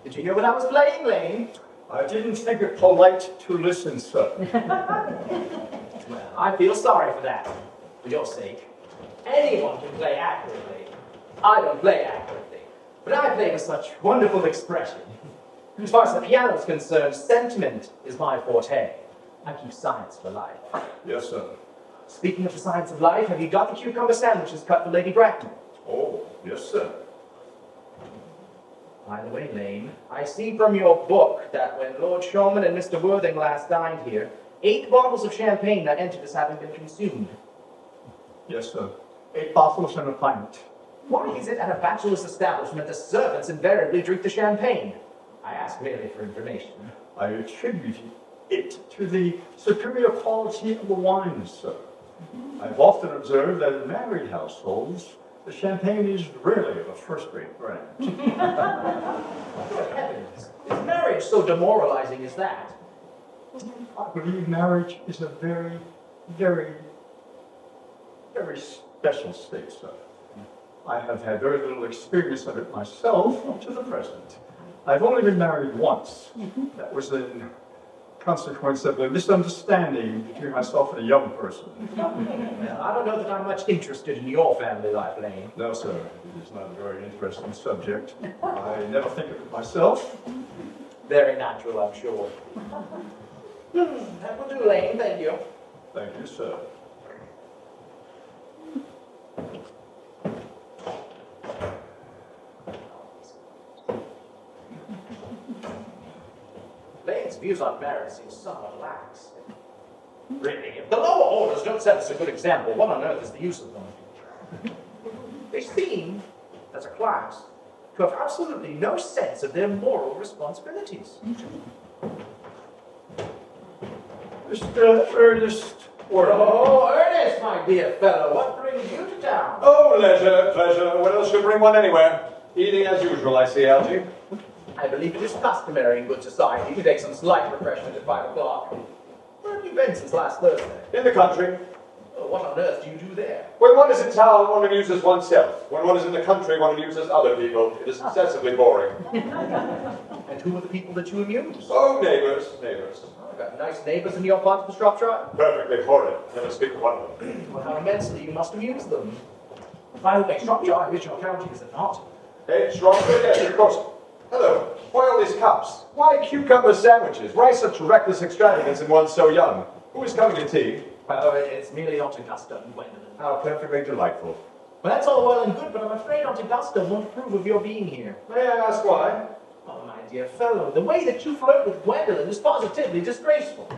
Did you hear what I was playing, Lane? I didn't think it polite to listen, sir. Well, I feel sorry for that, for your sake. Anyone can play accurately. I don't play accurately, but I play with such wonderful expression. As far as the piano is concerned, sentiment is my forte. I keep science for life. Yes, sir. Speaking of the science of life, have you got the cucumber sandwiches cut for Lady Bracknell? Oh, yes, sir. By the way, Lane, I see from your book that when Lord Showman and Mr. Worthing last dined here, 8 bottles of champagne are entered as having been consumed. Yes, sir. 8 bottles and a pint. Why is it at a bachelor's establishment the servants invariably drink the champagne? I ask merely for information. I attribute it to the superior quality of the wine, sir. I've often observed that in married households, the champagne is really of a first-rate brand. Good heavens, is marriage so demoralizing as that? I believe marriage is a very, very, very special state, sir. I have had very little experience of it myself up to the present. I've only been married once. That was in consequence of a misunderstanding between myself and a young person. Well, I don't know that I'm much interested in your family life, Lane. No, sir. It is not a very interesting subject. I never think of it myself. Very natural, I'm sure. That will do, Lane. Thank you. Thank you, sir. Lane's views on marriage seem somewhat lax. Really, if the lower orders don't set us a good example, what on earth is the use of them? They seem, as a class, to have absolutely no sense of their moral responsibilities. Mr. Ernest Worthing. Oh, Ernest, my dear fellow, what brings you to town? Oh, leisure, pleasure. What else should bring one anywhere? Eating as usual, I see, Algy. I believe it is customary in good society to take some slight refreshment at 5 o'clock. Where have you been since last Thursday? In the country. What on earth do you do there? When one is in town, one amuses oneself. When one is in the country, one amuses other people. It is excessively boring. And who are the people that you amuse? Oh, neighbors, neighbors. Oh, I've got nice neighbors in your part of the Shropshire. Perfectly horrid. Never speak of one of them. Well, how immensely you must amuse them. By the way, Shropshire is your county, is it not? Hey, Shropshire, yes, of course. Hello. Why all these cups? Why cucumber sandwiches? Why such reckless extravagance in one so young? Who is coming to tea? Well, it's merely Aunt Augusta and Gwendolyn. How perfectly delightful. Well, that's all well and good, but I'm afraid Aunt Augusta won't approve of your being here. May I ask why? Oh, my dear fellow, the way that you flirt with Gwendolyn is positively disgraceful.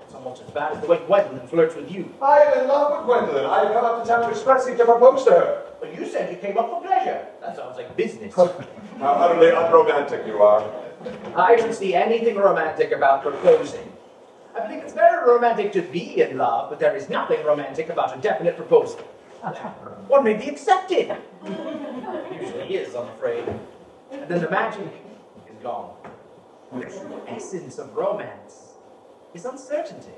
It's almost as bad as the way Gwendolyn flirts with you. I am in love with Gwendolyn. I have come up to town expressly to propose to her. But you said you came up for pleasure. That sounds like business. How utterly unromantic you are. I don't see anything romantic about proposing. I believe it's very romantic to be in love, but there is nothing romantic about a definite proposal. One may be accepted. Usually is, I'm afraid. And then the magic is gone. The true essence of romance is uncertainty.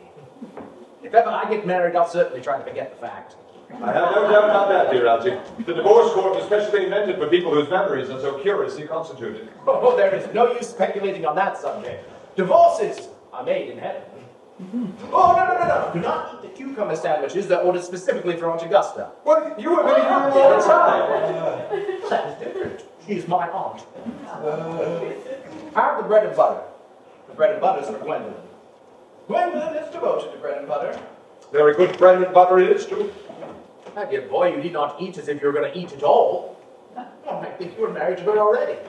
If ever I get married, I'll certainly try to forget the fact. I have no doubt about that, dear Algy. The divorce court was specially invented for people whose memories are so curiously constituted. Oh, there is no use speculating on that subject. Divorces are made in heaven. Oh, no. Do not eat the cucumber sandwiches that are ordered specifically for Aunt Augusta. What? You have been here all the time. That is different. She's my aunt. Have the bread and butter. The bread and butter is for Gwendolyn. Gwendolyn is devoted to bread and butter. Very good bread and butter it is, too. My dear boy, you need not eat as if you were going to eat it all. Oh, I think you were married to her already.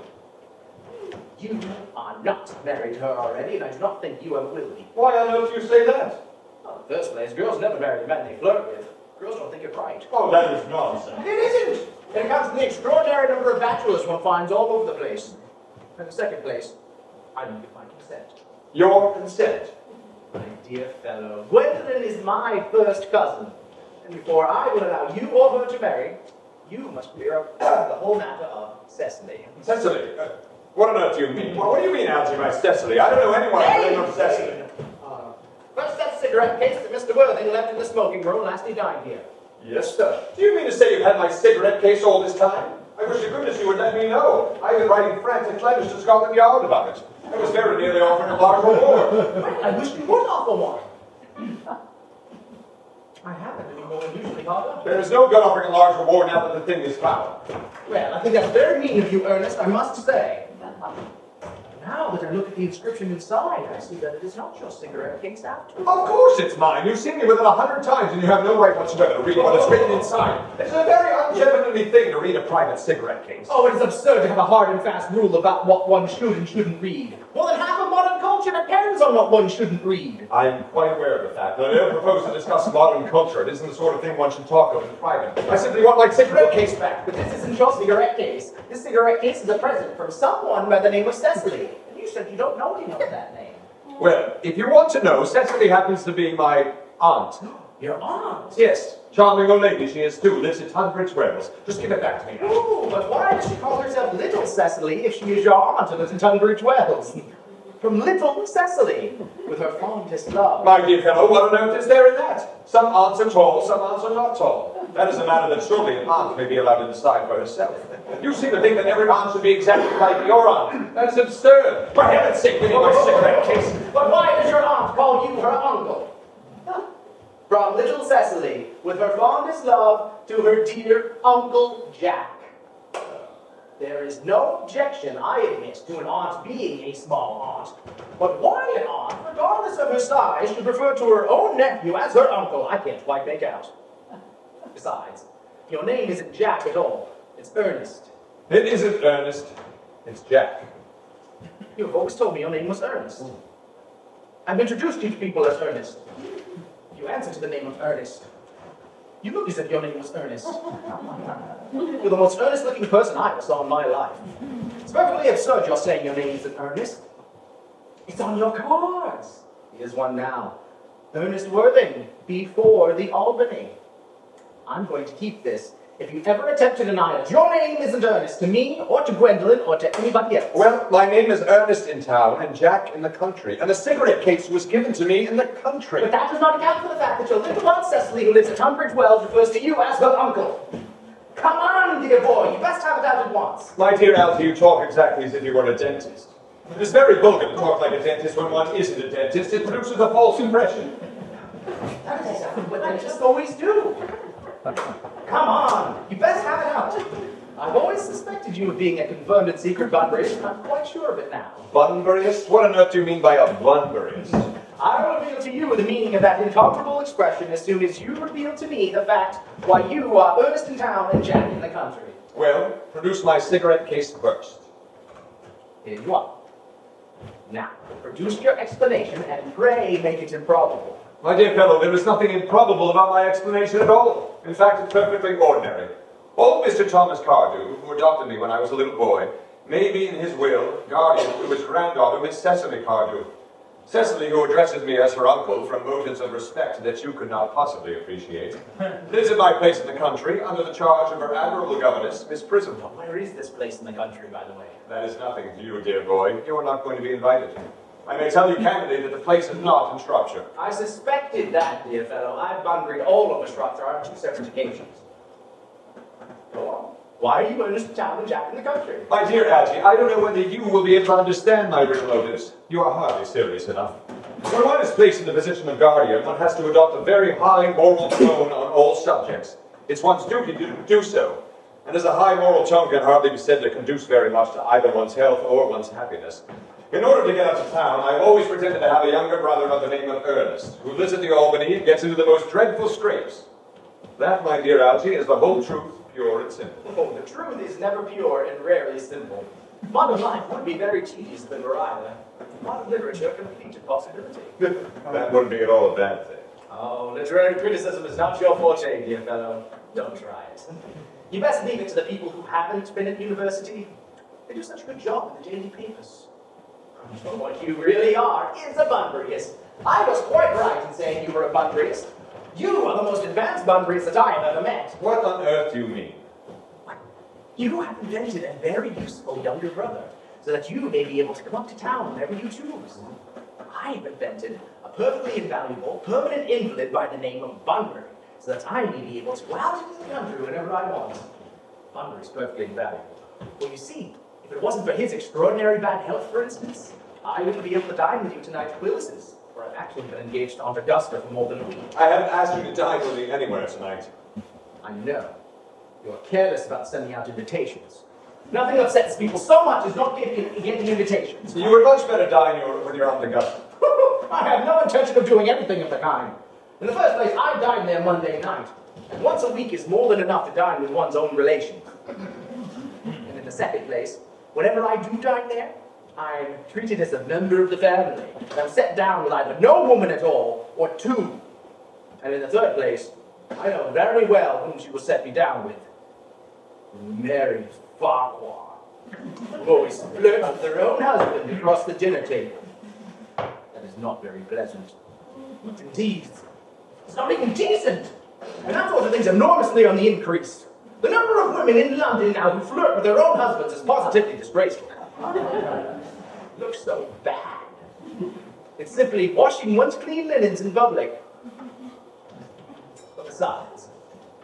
You are not married to her already, and I do not think you ever will be. Why on earth do you say that? Well, in the first place, girls never marry the men they flirt with. Girls don't think it right. Oh, that is nonsense. It isn't! It comes to the extraordinary number of bachelors one finds all over the place. In the second place, I don't give my consent. Your consent? My dear fellow, Gwendolyn is my first cousin. And before I will allow you or her to marry, you must clear up the whole matter of Cecily. Cecily? What on earth do you mean? What do you mean, Algie, by Cecily? I don't know anyone by the name of Cecily. What's that cigarette case that Mr. Worthing left in the smoking room last he dined here? Yes, sir. Do you mean to say you've had my cigarette case all this time? I wish to goodness you would let me know. I've been writing frantic letters to Scotland Yard about it. I was very nearly offering a large reward. I wish you would offer one. I haven't any more than usually hard up. There is no good offering a large reward now that the thing is found. Well, I think that's very mean of you, Ernest, I must say. Now that I look at the inscription inside, I see that it is not your cigarette case after all. Of course it's mine. You've seen me with it 100 times and you have no right whatsoever to read what is written inside. It's a very ungentlemanly thing to read a private cigarette case. Oh, it is absurd to have a hard and fast rule about what one should and shouldn't read. More than half of modern culture depends on what one shouldn't read. I am quite aware of the fact that I don't propose to discuss modern culture. It isn't the sort of thing one should talk of in private. I simply want my cigarette case back. But this isn't your cigarette case. This cigarette case is a present from someone by the name of Cecily. And you said you don't know anyone of that name. Well, if you want to know, Cecily happens to be my aunt. Your aunt? Yes, charming old lady she is too, lives at Tunbridge Wells. Just give it back to me. Ooh, but why does she call herself Little Cecily if she is your aunt and lives in Tunbridge Wells? From Little Cecily, with her fondest love. My dear fellow, what on earth is there in that? Some aunts are tall, some aunts are not tall. That is a matter that surely an aunt may be allowed to decide for herself. You seem to think that every aunt should be exactly like your aunt. That's absurd. For heaven's sake, give me my cigarette case. But why does your aunt call you her uncle? From Little Cecily, with her fondest love to her dear Uncle Jack. There is no objection, I admit, to an aunt being a small aunt. But why an aunt, regardless of her size, should refer to her own nephew as her uncle, I can't quite make out. Besides, your name isn't Jack at all. It's Ernest. It isn't Ernest. It's Jack. You folks told me your name was Ernest. I've introduced you to people as Ernest. You answer to the name of Ernest. You look as if your name was Ernest. You're the most earnest-looking person I ever saw in my life. It's perfectly absurd you're saying your name isn't Ernest. It's on your cards. Here's one now. Ernest Worthing, before the Albany. I'm going to keep this. If you ever attempt to deny it, your name isn't Ernest to me, or to Gwendolyn, or to anybody else. Well, my name is Ernest in town and Jack in the country, and the cigarette case was given to me in the country. But that does not account for the fact that your little aunt Cecily, who lives at Tunbridge Wells, refers to you as her uncle. Come on, dear boy, you best have it out at once. My dear Algie, you talk exactly as if you were a dentist. It is very vulgar to talk like a dentist when one isn't a dentist. It produces a false impression. That is exactly what dentists always do. Come on, you best have it out. I've always suspected you of being a confirmed secret Bunburyist, and I'm quite sure of it now. Bunburyist? What on earth do you mean by a Bunburyist? I will reveal to you the meaning of that incomparable expression as soon as you reveal to me the fact why you are Ernest in town and Jack in the country. Well, produce my cigarette case first. Here you are. Now, produce your explanation and pray make it improbable. My dear fellow, there is nothing improbable about my explanation at all. In fact, it's perfectly ordinary. Old Mr. Thomas Cardew, who adopted me when I was a little boy, made me in his will guardian to his granddaughter, Miss Cecily Cardew. Cecily, who addresses me as her uncle from motives of respect that you could not possibly appreciate, lives at my place in the country under the charge of her admirable governess, Miss PRISM. Where is this place in the country, by the way? That is nothing to you, dear boy. You are not going to be invited. I may tell you candidly that the place is not in Shropshire. I suspected that, dear fellow. I've Bunburyed all over Shropshire on 2 separate occasions. Go on. Why are you Ernest in town and Jack in the country? My dear Algie, I don't know whether you will be able to understand my real motives. You are hardly serious enough. When one is placed in the position of guardian, one has to adopt a very high moral tone on all subjects. It's one's duty to do so. And as a high moral tone can hardly be said to conduce very much to either one's health or one's happiness. In order to get up to town, I've always pretended to have a younger brother of the name of Ernest, who lives at the Albany and gets into the most dreadful scrapes. That, my dear Algie, is the whole truth, pure and simple. Oh, the truth is never pure and rarely simple. Modern life would be very tedious if it were either. Modern literature complete impossibility. That wouldn't be at all a bad thing. Oh, literary criticism is not your forte, dear fellow. Don't try it. You best leave it to the people who haven't been at university. They do such a good job in the daily papers. But what you really are is a Bunburyist. I was quite right in saying you were a Bunburyist. You are the most advanced Bunburyist that I have ever met. What on earth do you mean? You have invented a very useful younger brother, so that you may be able to come up to town whenever you choose. I've invented a perfectly invaluable, permanent invalid by the name of Bunbury, so that I may be able to go out into the country whenever I want. Bunbury's perfectly invaluable. Well, you see, if it wasn't for his extraordinary bad health, for instance, I wouldn't be able to dine with you tonight at Willis's, where I've actually been engaged to Aunt Augusta for more than a week. I haven't asked you to dine with me anywhere tonight. I know. You're careless about sending out invitations. Nothing upsets people so much as not getting invitations. You would much better dine with your Aunt Augusta. I have no intention of doing anything of the kind. In the first place, I dine there Monday night, and once a week is more than enough to dine with one's own relations. And in the second place, whenever I do dine there, I'm treated as a member of the family, and I'm set down with either no woman at all, or two. And in the third place, I know very well whom she will set me down with. Mary Farquhar, who always flirts with her own husband across the dinner table. That is not very pleasant. Indeed, it's not even decent. And that sort of thing's enormously on the increase. The number of women in London now who flirt with their own husbands is positively disgraceful. It looks so bad. It's simply washing one's clean linens in public. But besides,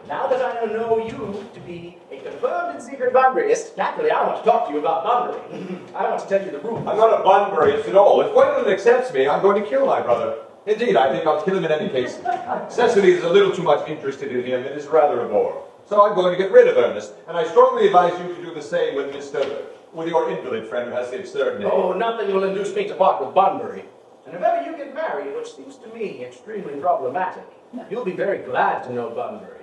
now that I know you to be a confirmed and secret Bunburyist, naturally I want to talk to you about Bunbury. I want to tell you the rules. I'm not a Bunburyist at all. If Gwendolyn accepts me, I'm going to kill my brother. Indeed, I think I'll kill him in any case. Cecily is a little too much interested in him and is rather a bore. So I'm going to get rid of Ernest, and I strongly advise you to do the same with your invalid friend who has the absurd name. Oh, nothing will induce me to part with Bunbury. And if ever you get married, which seems to me extremely problematic, you'll be very glad to know Bunbury.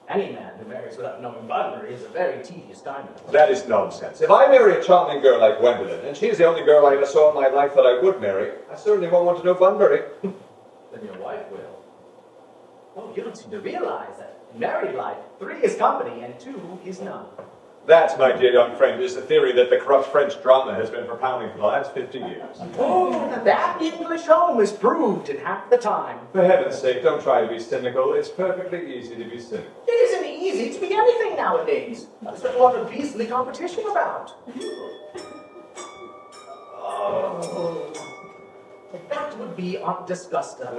Any man who marries without knowing Bunbury is a very tedious time. That is nonsense. If I marry a charming girl like Gwendolyn, and she is the only girl I ever saw in my life that I would marry, I certainly won't want to know Bunbury. Then your wife will. Oh, you don't seem to realize that in married life, 3 is company and 2 is none. That, my dear young friend, is the theory that the corrupt French drama has been propounding for the last 50 years. Oh, that English home is proved in half the time. For heaven's sake, don't try to be cynical. It's perfectly easy to be cynical. It isn't easy to be anything nowadays. There's a lot of beastly competition about. Oh, that would be Aunt Disgusta.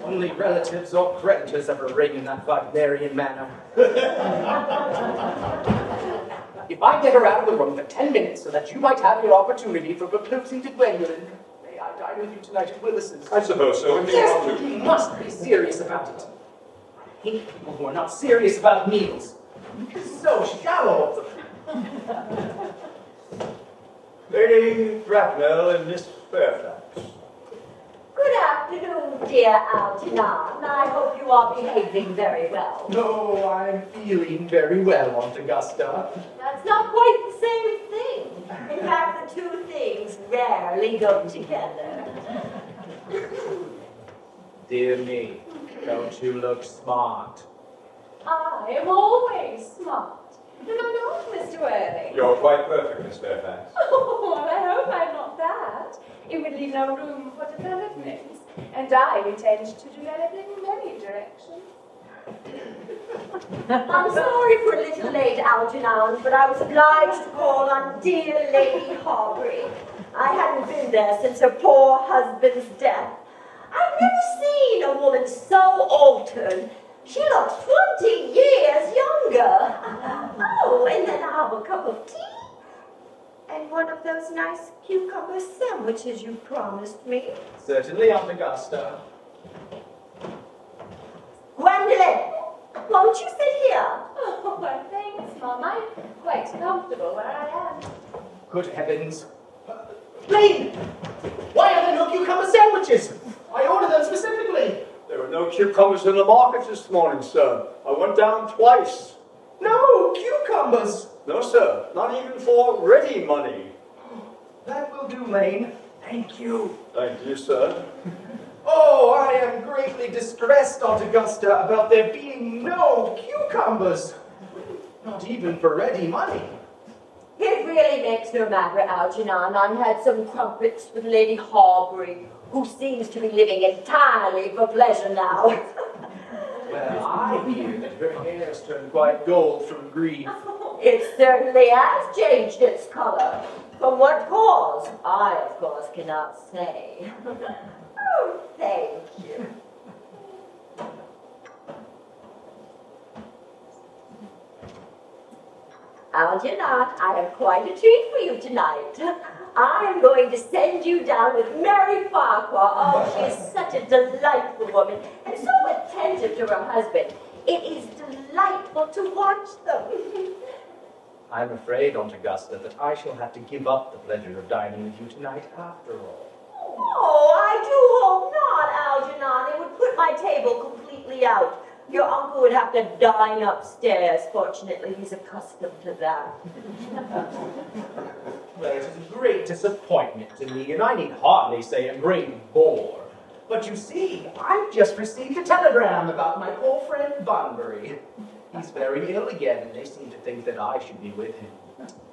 Only relatives or creditors ever ring in that Wagnerian manner. If I get her out of the room for 10 minutes so that you might have your opportunity for proposing to Gwendolyn, may I dine with you tonight at Willis's? I suppose so. If you Yes, want but to. you must be serious about it. I hate people who are not serious about meals. It's so shallow of them. Lady Bracknell and Miss Fairfax. Good afternoon, dear Algernon. I hope you are behaving very well. No, I'm feeling very well, Aunt Augusta. That's not quite the same thing. In fact, the two things rarely go together. Dear me, don't you look smart? I am always smart. You know, Mr. Worthing. You're quite perfect, Miss Fairfax. Oh, I hope I'm not that. It would leave no room for development, and I intend to develop in many directions. I'm sorry for a little late, Algernon, but I was obliged to call on dear Lady Horbury. I hadn't been there since her poor husband's death. I've never seen a woman so altered. She looks 20 years younger. Oh, and then I'll have a cup of tea. And one of those nice cucumber sandwiches you promised me. Certainly, Aunt Augusta. Gwendolyn, won't you sit here? Oh, well, thanks, Mum. I'm quite comfortable where I am. Good heavens. Lane! Why are there no cucumber sandwiches? I ordered them specifically. There were no cucumbers in the market this morning, sir. I went down twice. No, cucumbers. No, sir, not even for ready money. That will do, Lane. Thank you. Thank you, sir. Oh, I am greatly distressed, Aunt Augusta, about there being no cucumbers. Not even for ready money. It really makes no matter, Algernon. I had some crumpets with Lady Horbury, who seems to be living entirely for pleasure now. Well, I hear that her hair's turned quite gold from grief. It certainly has changed its color. From what cause, I, of course, cannot say. Oh, thank you. Algernon, I have quite a treat for you tonight. I am going to send you down with Mary Farquhar. Oh, she is such a delightful woman, and so attentive to her husband. It is delightful to watch them. I'm afraid, Aunt Augusta, that I shall have to give up the pleasure of dining with you tonight after all. Oh, I do hope not, Algernon. It would put my table completely out. Your uncle would have to dine upstairs. Fortunately, he's accustomed to that. Well, it is a great disappointment to me, and I need hardly say a great bore. But you see, I've just received a telegram about my poor friend Bunbury. He's very ill again, and they seem to think that I should be with him.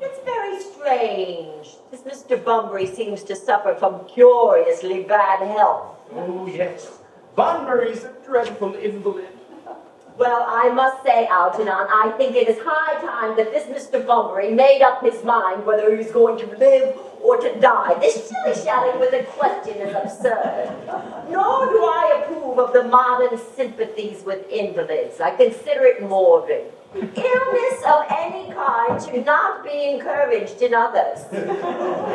It's very strange. This Mr. Bunbury seems to suffer from curiously bad health. Oh, yes. Bunbury's a dreadful invalid. Well, I must say, Algernon, I think it is high time that this Mr. Bunbury made up his mind whether he's going to live or to die. This shilly-shallying with a question is absurd. Nor do I approve of the modern sympathies with invalids. I consider it morbid. Illness of any kind should not be encouraged in others.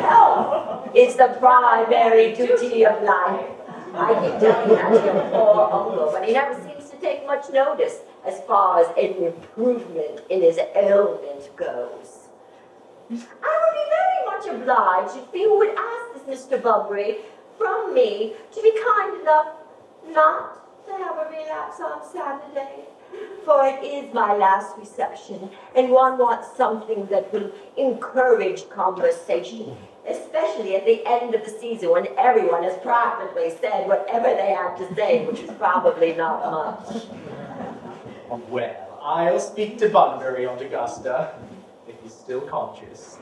Health is the primary duty of life. I keep telling that to your poor uncle, but he never seems to take much notice as far as an improvement in his ailment goes. I would be very much obliged if you would ask this Mr. Bunbury from me to be kind enough not to have a relapse on Saturday, for it is my last reception, and one wants something that will encourage conversation, especially at the end of the season when everyone has practically said whatever they have to say, which is probably not much. Well, I'll speak to Bunbury, Aunt Augusta, if he's still conscious.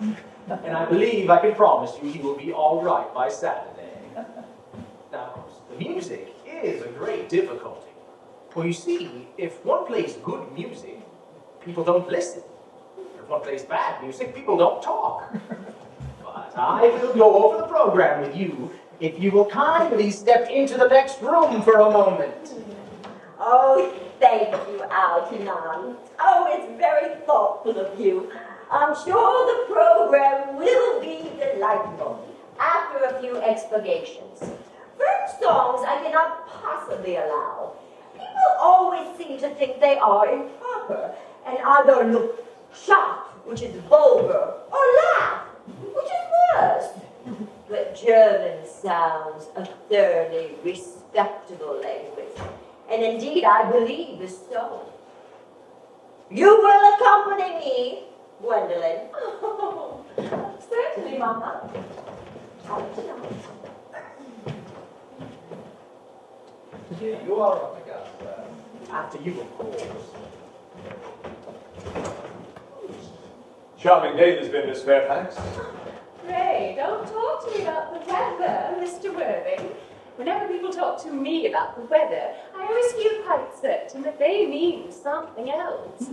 And I believe I can promise you he will be all right by Saturday. Now, of course, the music is a great difficulty. Well, you see, if one plays good music, people don't listen. If one plays bad music, people don't talk. But I will go over the program with you if you will kindly step into the next room for a moment. Oh, thank you, Algernon. Oh, it's very thoughtful of you. I'm sure the program will be delightful after a few expurgations. French songs I cannot possibly allow. People always seem to think they are improper and either look shocked, which is vulgar, or laugh, which is worse. But German sounds a thoroughly respectable language, and indeed I believe is so. You will accompany me, Gwendolyn. Oh, certainly, Mama. You are, Aunt Augusta. After you, of course. Charming day this been, Miss Fairfax. Pray, don't talk to me about the weather, Mr. Worthing. Whenever people talk to me about the weather, I always feel quite certain that they mean something else.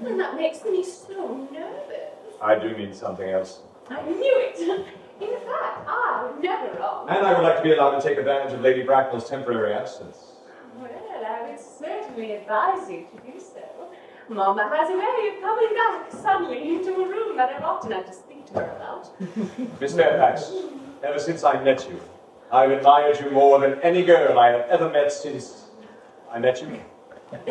And that makes me so nervous. I do mean something else. I knew it. In fact, I was never wrong. And I would like to be allowed to take advantage of Lady Bracknell's temporary absence. Well, I would certainly advise you to do so. Mama has a way of coming back suddenly into a room that I've often had to speak to her about. Miss Fairfax, ever since I met you, I've admired you more than any girl I have ever met since I met you. I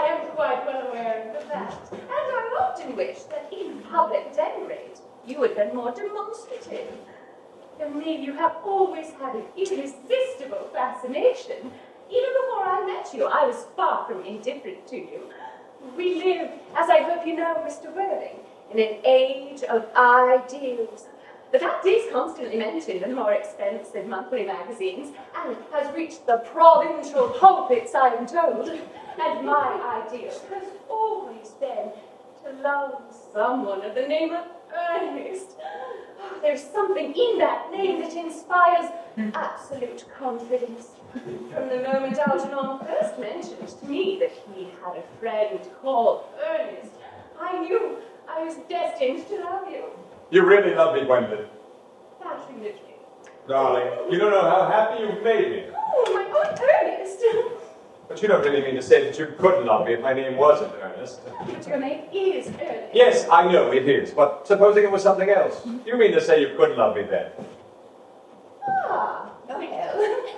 am quite well aware of that. And I often wish that in public at any rate, you had been more demonstrative. For me, you have always had an irresistible fascination. Even before I met you, I was far from indifferent to you. We live, as I hope you know, Mr. Worthing, in an age of ideals. The fact is constantly mentioned in the more expensive monthly magazines and has reached the provincial pulpits, I am told. And my ideal has always been to love someone of the name of Ernest. Oh, there's something in that name that inspires absolute confidence. From the moment Algernon first mentioned to me that he had a friend called Ernest, I knew I was destined to love you. You really love me, Gwendolyn. Passionately. Darling, you don't know how happy you've made me. Oh, my own Ernest. But you don't really mean to say that you couldn't love me if my name wasn't Ernest. But your name is Ernest. Yes, I know it is, but supposing it was something else. You mean to say you couldn't love me then? Ah, well,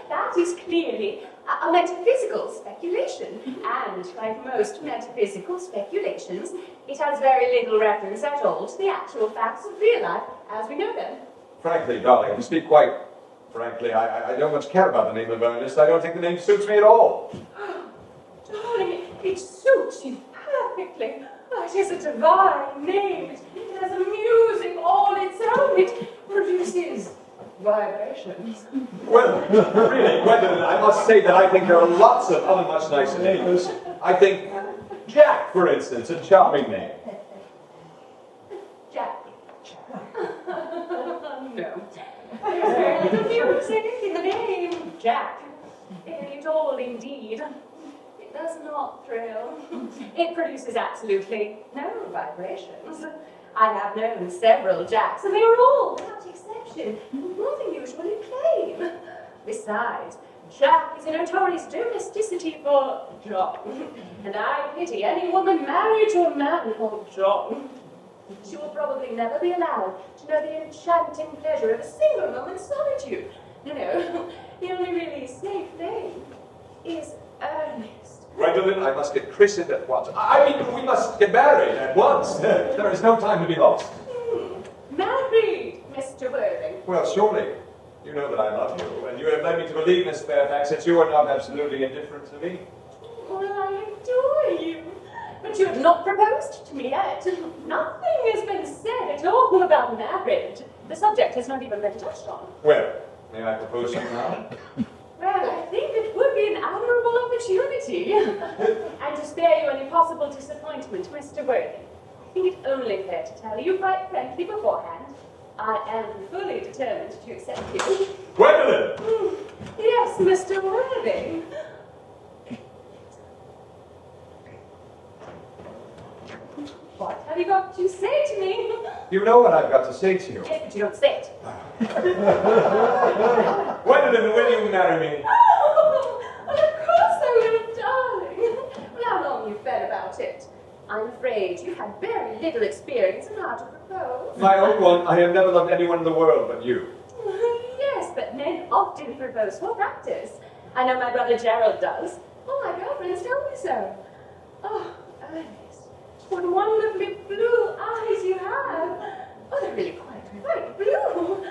that is clearly a metaphysical speculation. And like most metaphysical speculations, it has very little reference at all to the actual facts of real life as we know them. Frankly, darling, to speak quite frankly, I don't much care about the name of Ernest. I don't think the name suits me at all. Darling, it suits you perfectly. Oh, it is a divine name. It has a music all its own. It produces vibrations. Well, really, Gwendolyn, I must say that I think there are lots of other much nicer names. I think Jack, for instance, a charming name. Jack. No. There's very little music in the name Jack. Very dull indeed. It does not thrill. It produces absolutely no vibrations. I have known several Jacks, and they were all, without exception, more than usually plain. Besides, Jack is a notorious domesticity for John, and I pity any woman married to a man called John. She will probably never be allowed to know the enchanting pleasure of a single moment's solitude. No, the only really safe name is Ernest. Gwendolyn, I must get christened at once. I mean, we must get married at once. There is no time to be lost. Married, Mr. Worthing. Well, surely, you know that I love you, and you have led me to believe, Miss Fairfax, that you are not absolutely indifferent to me. Well, I adore you. But you have not proposed to me yet. Nothing has been said at all about marriage. The subject has not even been touched on. Well, may I propose to you now? Well, I think it would be an admirable opportunity. And to spare you any possible disappointment, Mr. Worthing, I think it only fair to tell you quite frankly beforehand, I am fully determined to accept you. Gwendolyn! Yes, Mr. Worthing. What have you got to say to me? You know what I've got to say to you. Yes, but you don't say it. Gwendolyn, will you marry me? Oh, well, of course I will, darling. Well, how long you've been about it? I'm afraid you've had very little experience in how to propose. My own one, I have never loved anyone in the world but you. Yes, but men often propose for practice. I know my brother Gerald does. All my girlfriends tell me so. Oh, Ernest, what wonderfully blue eyes you have. Oh, they're really quite blue.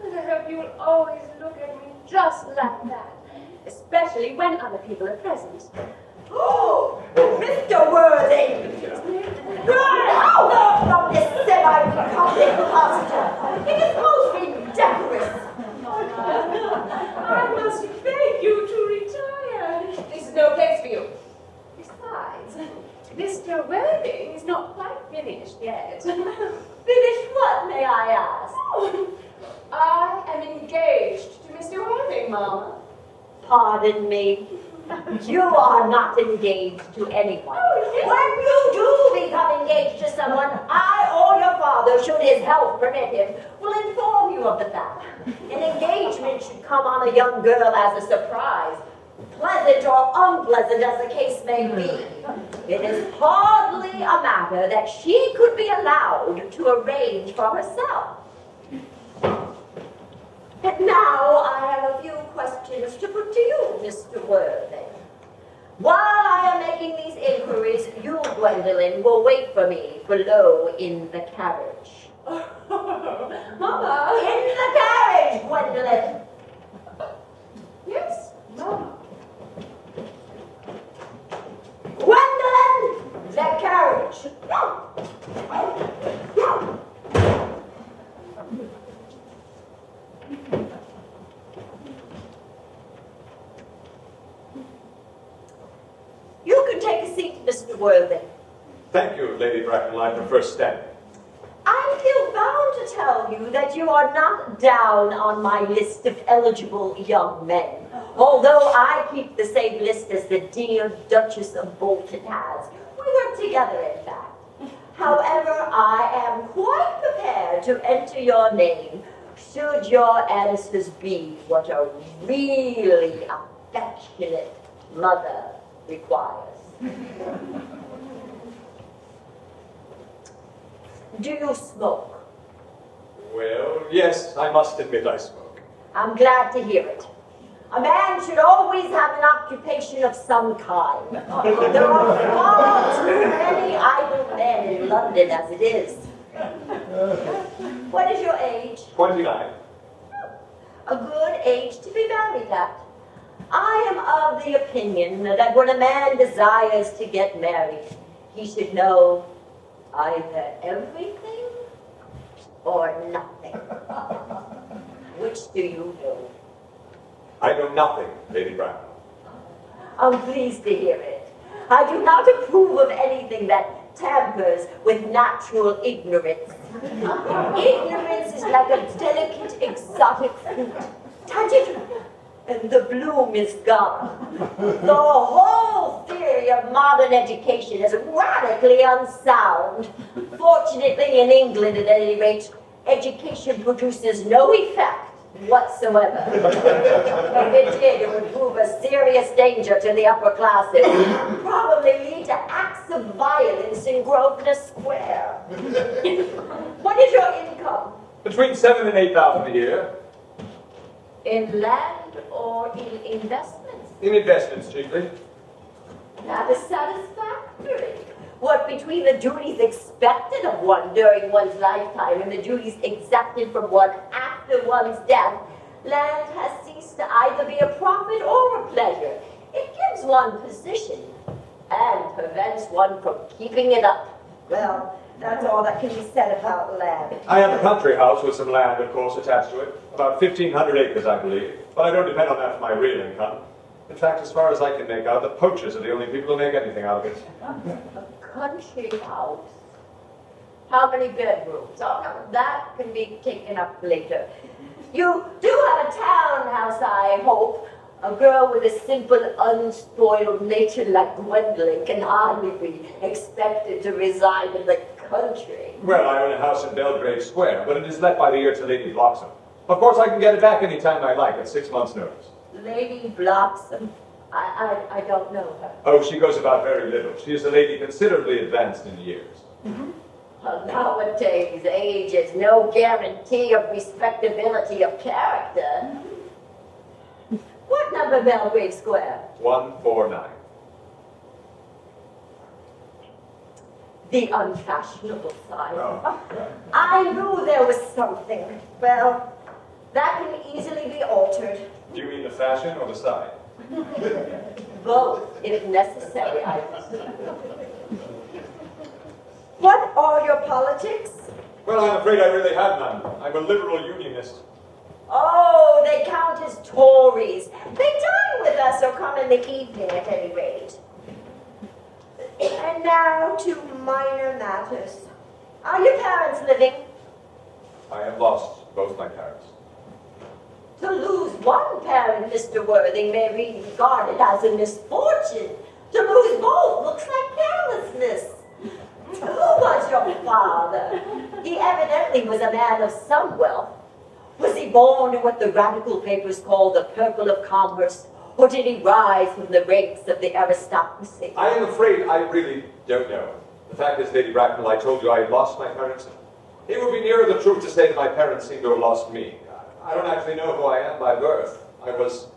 And I hope you will always look at me just like that, especially when other people are present. Oh, Mr. Worthing! Out from this semi-public impostor! It is most indecorous! I must beg you to retire. This is no place for you. Besides, Mr. Worthing is not quite finished yet. Finished what, may I ask? Oh, I am engaged to Mr. Worthing, Mama. Pardon me. You are not engaged to anyone. Oh, yes. When you do become engaged to someone, I or your father, should his health permit him, will inform you of the fact. An engagement should come on a young girl as a surprise, pleasant or unpleasant as the case may be. It is hardly a matter that she could be allowed to arrange for herself. And now I have a few questions to put to you, Mr. Worthing. While I am making these inquiries, you, Gwendolyn, will wait for me below in the carriage. Mama! In the carriage, Gwendolyn! Yes, Mama. Gwendolyn! That carriage. You can take a seat, Mr. Worthing. Thank you, Lady Bracknell. I prefer standing. I feel bound to tell you that you are not down on my list of eligible young men, although I keep the same list as the dear Duchess of Bolton has. We work together, in fact. However, I am quite prepared to enter your name should your answers be what a really affectionate mother requires. Do you smoke? Well, yes, I must admit I smoke. I'm glad to hear it. A man should always have an occupation of some kind. There are far too many idle men in London as it is. What is your age? 29. A good age to be married at. I am of the opinion that when a man desires to get married, he should know either everything or nothing. Which do you know? I know nothing, Lady Bracknell. I'm pleased to hear it. I do not approve of anything that tampers with natural ignorance. Ignorance is like a delicate exotic fruit. Touch it, and the bloom is gone. The whole theory of modern education is radically unsound. Fortunately, in England, at any rate, education produces no effect whatsoever. If it did, it would prove a serious danger to the upper classes. Probably lead to acts of violence in Grosvenor Square. What is your income? Between 7,000 and 8,000 a year. In land or in investments? In investments, chiefly. That is satisfactory. What between the duties expected of one during one's lifetime and the duties exacted from one after one's death, land has ceased to either be a profit or a pleasure. It gives one position and prevents one from keeping it up. Well, that's all that can be said about land. I have a country house with some land, of course, attached to it. About 1,500 acres, I believe. But I don't depend on that for my real income. In fact, as far as I can make out, the poachers are the only people who make anything out of it. A country house? How many bedrooms? Oh, no, that can be taken up later. You do have a townhouse, I hope. A girl with a simple, unspoiled nature like Gwendolyn can hardly be expected to reside in the country. Well, I own a house in Belgrade Square, but it is let by the year to Lady Bloxham. Of course, I can get it back any time I like at 6 months' notice. Lady Bloxham? I don't know her. Oh, she goes about very little. She is a lady considerably advanced in years. Well, nowadays, age is no guarantee of respectability of character. What number Belgrade Square? 149. The unfashionable side. Oh. I knew there was something. Well, that can easily be altered. Do you mean the fashion or the side? Both, if necessary, I What are your politics? Well, I'm afraid I really have none. I'm a liberal unionist. Oh, they count as Tories. They dine with us or come in the evening at any rate. And now to minor matters. Are your parents living? I have lost both my parents. To lose one parent, Mr. Worthing, may be regarded as a misfortune. To lose both looks like carelessness. Who was your father? He evidently was a man of some wealth. Was he born in what the radical papers call the purple of commerce, or did he rise from the ranks of the aristocracy? I am afraid I really don't know. The fact is, Lady Bracknell, I told you I had lost my parents. It would be nearer the truth to say that my parents seem to have lost me. I don't actually know who I am by birth. I was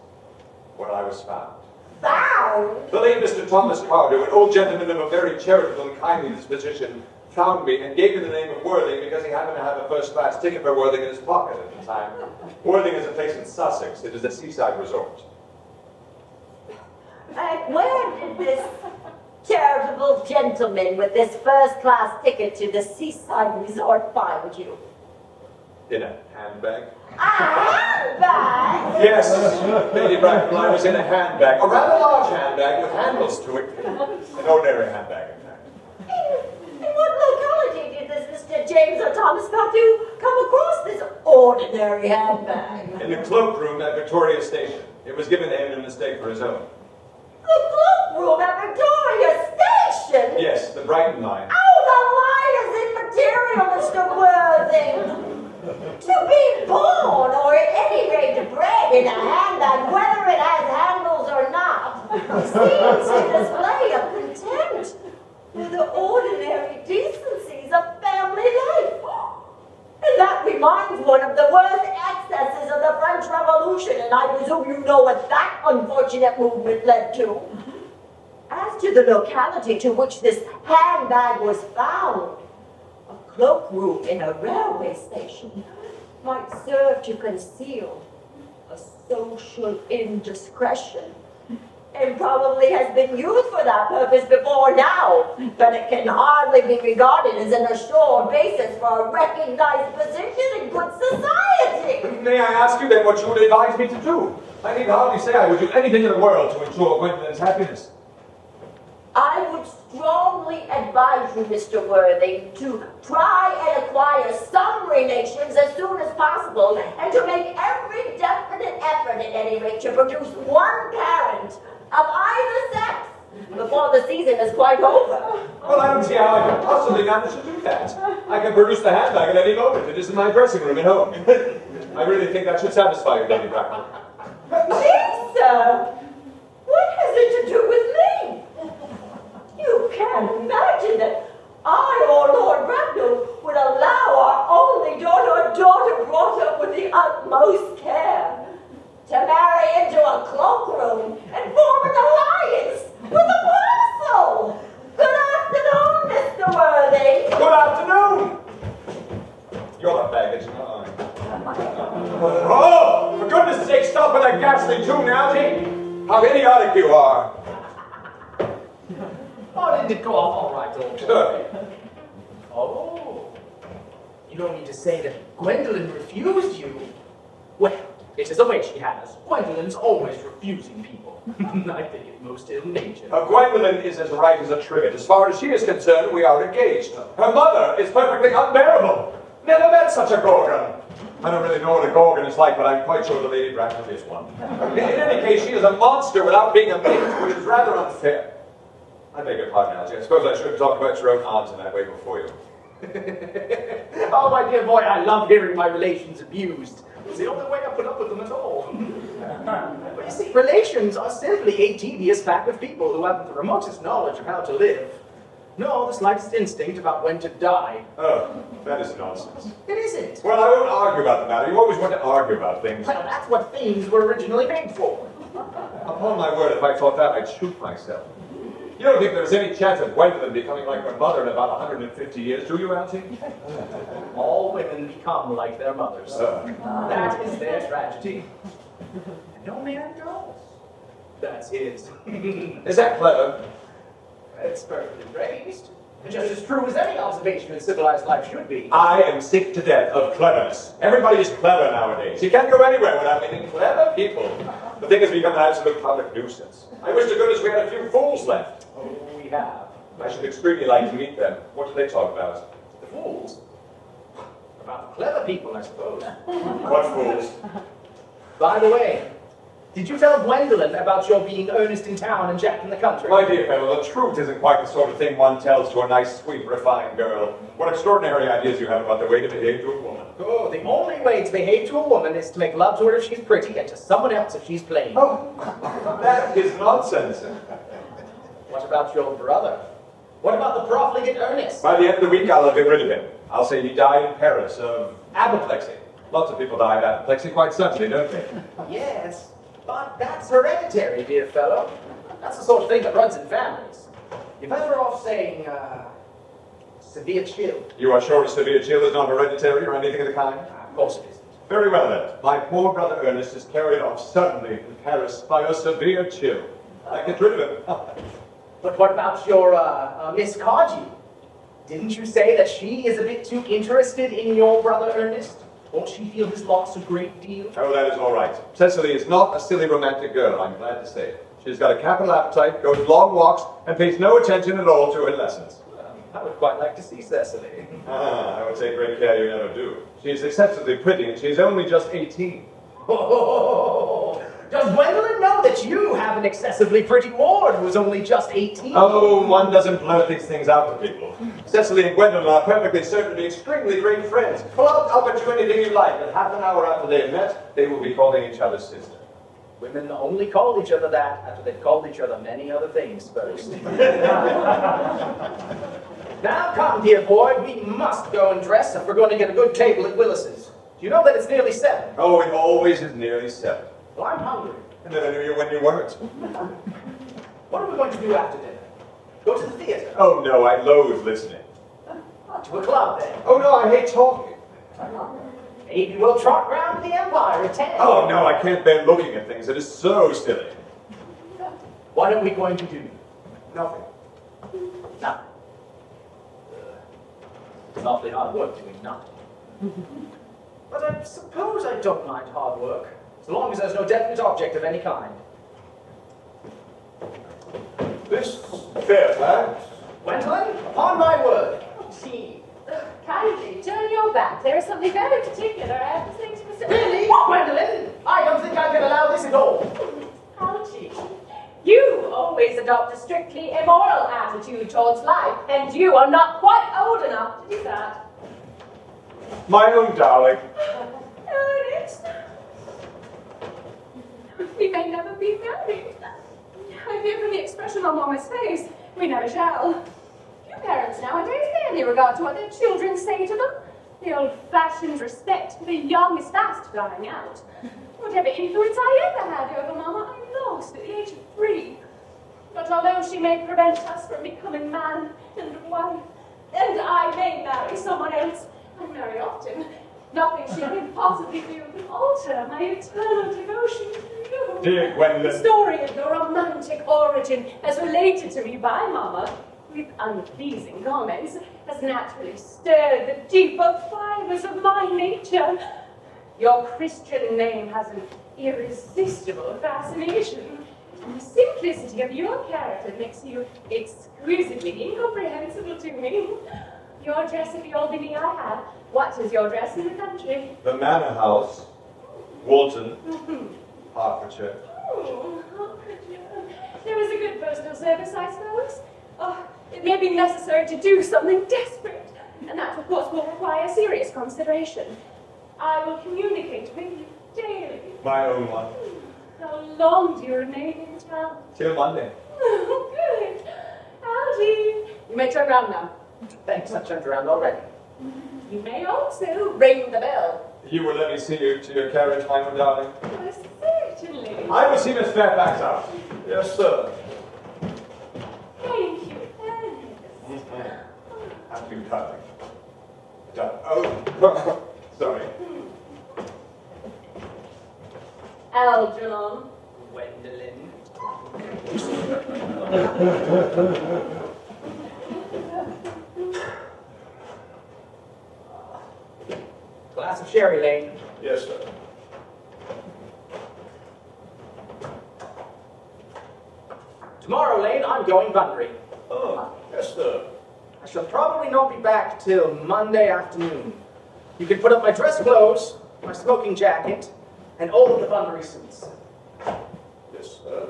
found. Found? The late Mr. Thomas Cardew, an old gentleman of a very charitable and kindly disposition, found me and gave me the name of Worthing because he happened to have a first-class ticket for Worthing in his pocket at the time. Worthing is a place in Sussex. It is a seaside resort. And where did this charitable gentleman with this first-class ticket to the seaside resort find you? In a handbag? A handbag? Yes, Lady Bracknell, I was in a handbag, a rather large handbag with handles to it. An ordinary handbag, in fact. In what locality did this Mr. James or Thomas CARDEW come across this ordinary handbag? In the cloakroom at Victoria Station. It was given to him in mistake for his own. The cloakroom at Victoria Station? Yes, the Brighton line. Oh, the line is immaterial, Mr. Worthing. To be born, or at any rate bred in a handbag, whether it has handles or not, seems to display a contempt for the ordinary decencies of family life. And that reminds one of the worst excesses of the French Revolution, and I presume you know what that unfortunate movement led to. As to the locality to which this handbag was found, a cloakroom in a railway station might serve to conceal a social indiscretion, and probably has been used for that purpose before now, but it can hardly be regarded as an assured basis for a recognized position in good society. May I ask you then what you would advise me to do? I need hardly say I would do anything in the world to ensure Gwendolin's happiness. I would strongly advise you, Mr. Worthing, to try and acquire some relations as soon as possible, and to make every definite effort at any rate to produce one parent of either sex before the season is quite over. Well, I don't see how I can possibly manage to do that. I can produce the handbag at any moment. It is in my dressing room at home. I really think that should satisfy you, Lady Bracknell. Me, sir? What has it to do with me? You can't imagine that I or Lord Bracknell would allow our only daughter brought up with the utmost care, to marry into a cloakroom and form an alliance with a parcel. Good afternoon, Mr. Worthing. Good afternoon! You're the baggage, not I. Oh, for goodness sake, stop with that ghastly tune, Algie! How idiotic you are! Oh, didn't it go off all right, old boy? Oh. You don't mean to say that Gwendolyn refused you? Well, it is a way she has. Gwendolyn's always refusing people. I think it most ill-natured. Gwendolyn is as right as a trivet. As far as she is concerned, we are engaged. Her mother is perfectly unbearable. Never met such a gorgon. I don't really know what a gorgon is like, but I'm quite sure the Lady Bracknell is one. In any case, she is a monster without being a minx, which is rather unfair. I beg your pardon, Algie. I suppose I shouldn't talk about your own aunt in that way before you. Oh, my dear boy, I love hearing my relations abused. It's the only way I put up with them at all. But you see, relations are simply a tedious pack of people who haven't the remotest knowledge of how to live, nor the slightest instinct about when to die. Oh, that is nonsense. It isn't. Well, I won't argue about the matter. You always want to argue about things. Well, that's what themes were originally made for. Upon my word, if I thought that, I'd shoot myself. You don't think there's any chance of Gwendolyn becoming like her mother in about 150 years, do you, Auntie? All women become like their mothers. That is their tragedy. And no man knows. That's his. Is that clever? It's perfectly raised. Just as true as any observation in civilized life should be. I am sick to death of cleverness. Everybody's clever nowadays. You can't go anywhere without meeting clever people. The thing has become an absolute public nuisance. I wish to goodness we had a few fools left. Oh, we have. I should extremely like to meet them. What do they talk about? The fools. About the clever people, I suppose. What fools? By the way, did you tell Gwendolyn about your being earnest in town and Jack in the country? My dear fellow, the truth isn't quite the sort of thing one tells to a nice, sweet, refined girl. What extraordinary ideas you have about the way to behave to a woman. Oh, the only way to behave to a woman is to make love to her if she's pretty and to someone else if she's plain. Oh, that is nonsense. What about your brother? What about the profligate Ernest? By the end of the week, I'll have been rid of him. I'll say he died in Paris of apoplexy. Lots of people die of apoplexy quite suddenly, don't they? Yes, but that's hereditary, dear fellow. That's the sort of thing that runs in families. You're better off saying, severe chill. You are sure a severe chill is not hereditary or anything of the kind? Of course it isn't. Very well then. My poor brother Ernest is carried off suddenly in Paris by a severe chill. I get rid of him. But what about your Miss Cardew? Didn't you say that she is a bit too interested in your brother Ernest? Won't she feel his loss a great deal? Oh, that is all right. Cecily is not a silly romantic girl, I'm glad to say. She's got a capital appetite, goes long walks, and pays no attention at all to her lessons. I would quite like to see Cecily. I would take great care you never do. She's excessively pretty, and she's only just 18. Oh, does Gwendolyn know that you have an excessively pretty ward who's only just 18? Oh, one doesn't blurt these things out to people. Cecily and Gwendolyn are perfectly certain to be extremely great friends. Well, I'll bet you anything you like that half an hour after they've met, they will be calling each other sister. Women only call each other that after they've called each other many other things first. Now come, dear boy, we must go and dress if we're going to get a good table at Willis's. Do you know that it's nearly 7? Oh, it always is nearly 7. Well, I'm hungry. And then I knew you when you weren't. What are we going to do after dinner? Go to the theater? Oh, no, I loathe listening. To a club, then? Oh, no, I hate talking. Maybe we'll trot round the Empire at 10. Oh, no, I can't bear looking at things. It is so silly. What are we going to do? Nothing. Nothing. It's awfully hard work doing nothing. But I suppose I don't mind hard work, so long as there's no definite object of any kind. This Fairfax. Gwendolyn, upon my word. Gee, kindly turn your back. There is something very particular I have to say to Mr. Really? Gwendolyn? I don't think I can allow this at all. Algy, you always adopt a strictly immoral attitude towards life, and you are not quite old enough to do that. My own darling. Ernest, we may never be married. I fear from the expression on Mama's face, we never shall. Few parents nowadays pay any regard to what their children say to them. The old-fashioned respect for the young is fast dying out. Whatever influence I ever had over Mama, I lost at the age of 3. But although she may prevent us from becoming man and wife, and I may marry someone else, and marry often, nothing she can possibly do can alter my eternal devotion to you. Dear Gwendolyn. The story of your romantic origin, as related to me by Mama, with unpleasing comments, has naturally stirred the deeper fibers of my nature. Your Christian name has an irresistible fascination, and the simplicity of your character makes you exquisitely incomprehensible to me. Your dress at the Albany I have. What is your dress in the country? The Manor House, Walton, Hertfordshire. Oh, Hertfordshire. There is a good postal service, I suppose. Oh, it may be necessary to do something desperate, and that, of course, will require serious consideration. I will communicate with you daily. My own one. How long do you remain in town? Till Monday. Oh, good. Algy, you may turn round now. Thanks, I've turned around already. You may also ring the bell. You will let me see you to your carriage, my own darling. Oh, certainly. I will see Miss Fairfax out. Yes, sir. Thank you, Ernest. Have you, darling? Oh, sorry. ALGERNON. Gwendolyn. Glass of sherry, Lane. Yes, sir. Tomorrow, Lane, I'm going Bunbury. Oh, yes, sir. I shall probably not be back till Monday afternoon. You can put up my dress clothes, my smoking jacket, and all of the Bunbury suits. Yes, sir.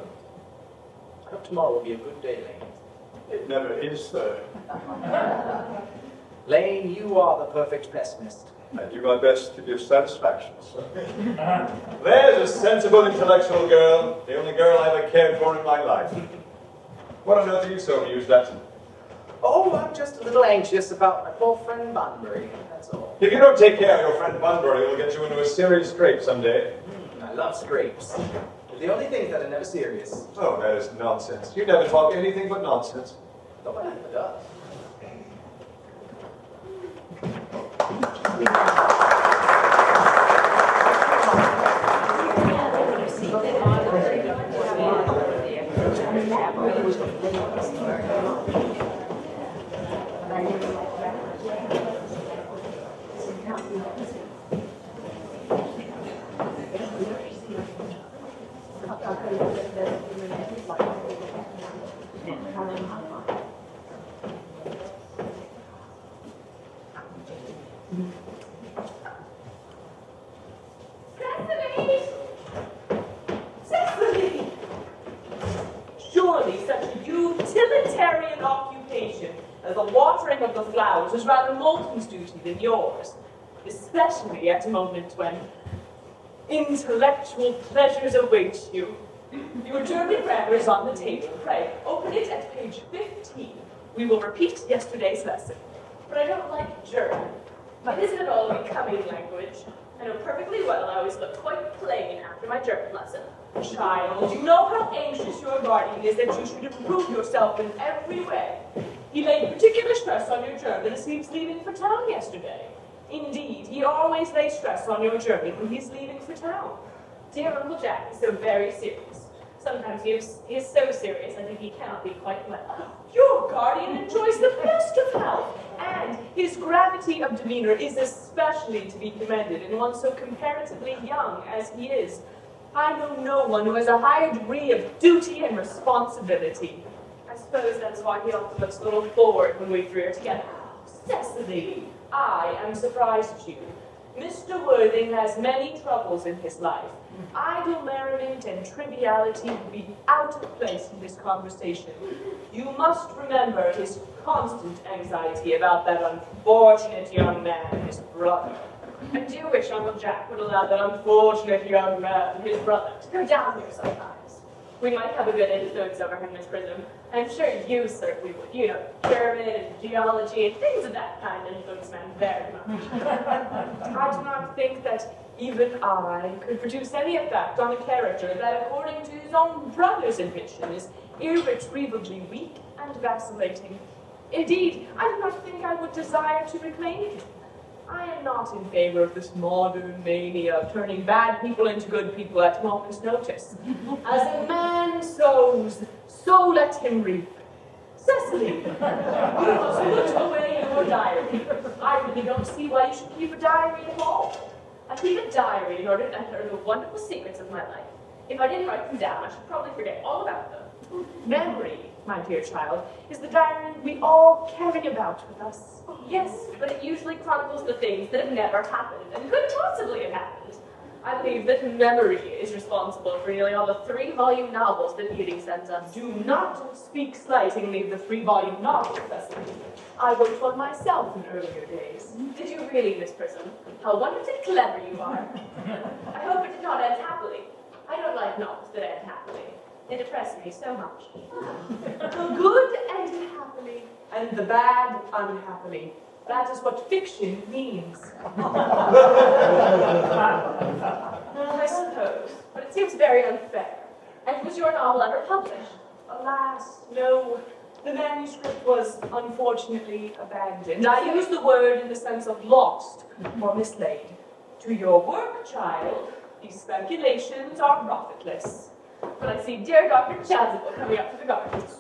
I hope tomorrow will be a good day, Lane. It never is, sir. Lane, you are the perfect pessimist. I do my best to give satisfaction, sir. There's a sensible, intellectual girl. The only girl I ever cared for in my life. What on earth are you so amused at? Oh, I'm just a little anxious about my poor friend Bunbury, that's all. If you don't take care of your friend Bunbury, it'll get you into a serious scrape someday. I love scrapes. They're the only things that are never serious. Oh, that is nonsense. You never talk anything but nonsense. Nobody ever does. Cecily! Surely such a utilitarian occupation as the watering of the flowers is rather Moulton's duty than yours, especially at a moment when intellectual pleasures await you. Your German grammar is on the table. Pray, open it at page 15. We will repeat yesterday's lesson. But I don't like German. It isn't at all a becoming language. I know perfectly well I always look quite plain after my German lesson. Child, you know how anxious your guardian is that you should improve yourself in every way. He laid particular stress on your German as he was leaving for town yesterday. Indeed, he always lays stress on your German when he's leaving for town. Dear Uncle Jack is so very serious. Sometimes he is so serious I think he cannot be quite well. Your guardian enjoys the best of health, and his gravity of demeanor is especially to be commended in one so comparatively young as he is. I know no one who has a higher degree of duty and responsibility. I suppose that's why he often looks a little bored when we three are together. Oh, Cecily, I am surprised at you. Mr. Worthing has many troubles in his life. Idle merriment and triviality would be out of place in this conversation. You must remember his constant anxiety about that unfortunate young man, his brother. I do wish Uncle Jack would allow that unfortunate young man, his brother, to go down here sometimes. We might have a good influence over him, Miss Prism. I'm sure you certainly would. You know, German and geology and things of that kind influence men very much. I do not think that even I could produce any effect on a character that, according to his own brother's admission, is irretrievably weak and vacillating. Indeed, I do not think I would desire to reclaim him. I am not in favor of this modern mania of turning bad people into good people at a moment's notice. As a man sows, so let him reap. Cecily, you must put away your diary. I really don't see why you should keep a diary at all. I keep a diary in order to enter the wonderful secrets of my life. If I didn't write them down, I should probably forget all about them. Memory, my dear child, is the diary we all carry about with us. Yes, but it usually chronicles the things that have never happened and couldn't possibly have happened. I believe that memory is responsible for nearly all the 3-volume novels that Beauty sends us. Do not speak slightingly of the 3-volume novels, Cecily. I wrote one myself in earlier days. Did you really, Miss Prism? How wonderfully clever you are. I hope it did not end happily. I don't like novels that end happily. They depress me so much. The good end happily, and the bad unhappily. That is what fiction means. I suppose, but it seems very unfair. And was your novel ever published? Alas, no. The manuscript was unfortunately abandoned. I use the word in the sense of lost or mislaid. To your work, child, these speculations are profitless. But I see dear Dr. Chasuble coming up to the gardens.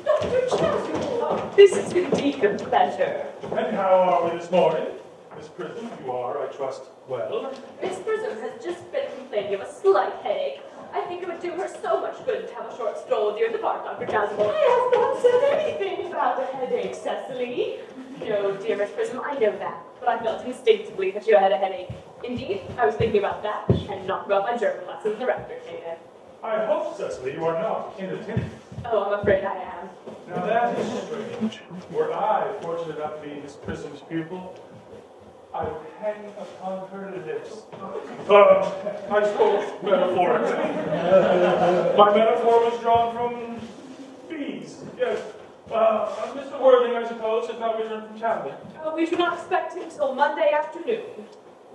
Dr. Chasuble, this is indeed a pleasure. And how are we this morning? Miss Prism, you are, I trust, well. Miss Prism has just been complaining of a slight headache. I think it would do her so much good to have a short stroll with you in the park, Dr. Chasuble. I have not said anything about a headache, Cecily. No, dear Miss Prism, I know that, but I felt instinctively that you had a headache. Indeed, I was thinking about that, and not about my German lessons the rector came in. I hope, Cecily, you are not inattentive. Oh, I'm afraid I am. Now that is strange. Were I fortunate enough to be Miss Prism's pupil, I would hang upon her lips. I spoke metaphorically. My metaphor was drawn from bees, yes. Mr. Worthing, I suppose, has not returned from town yet. We should not expect him till Monday afternoon.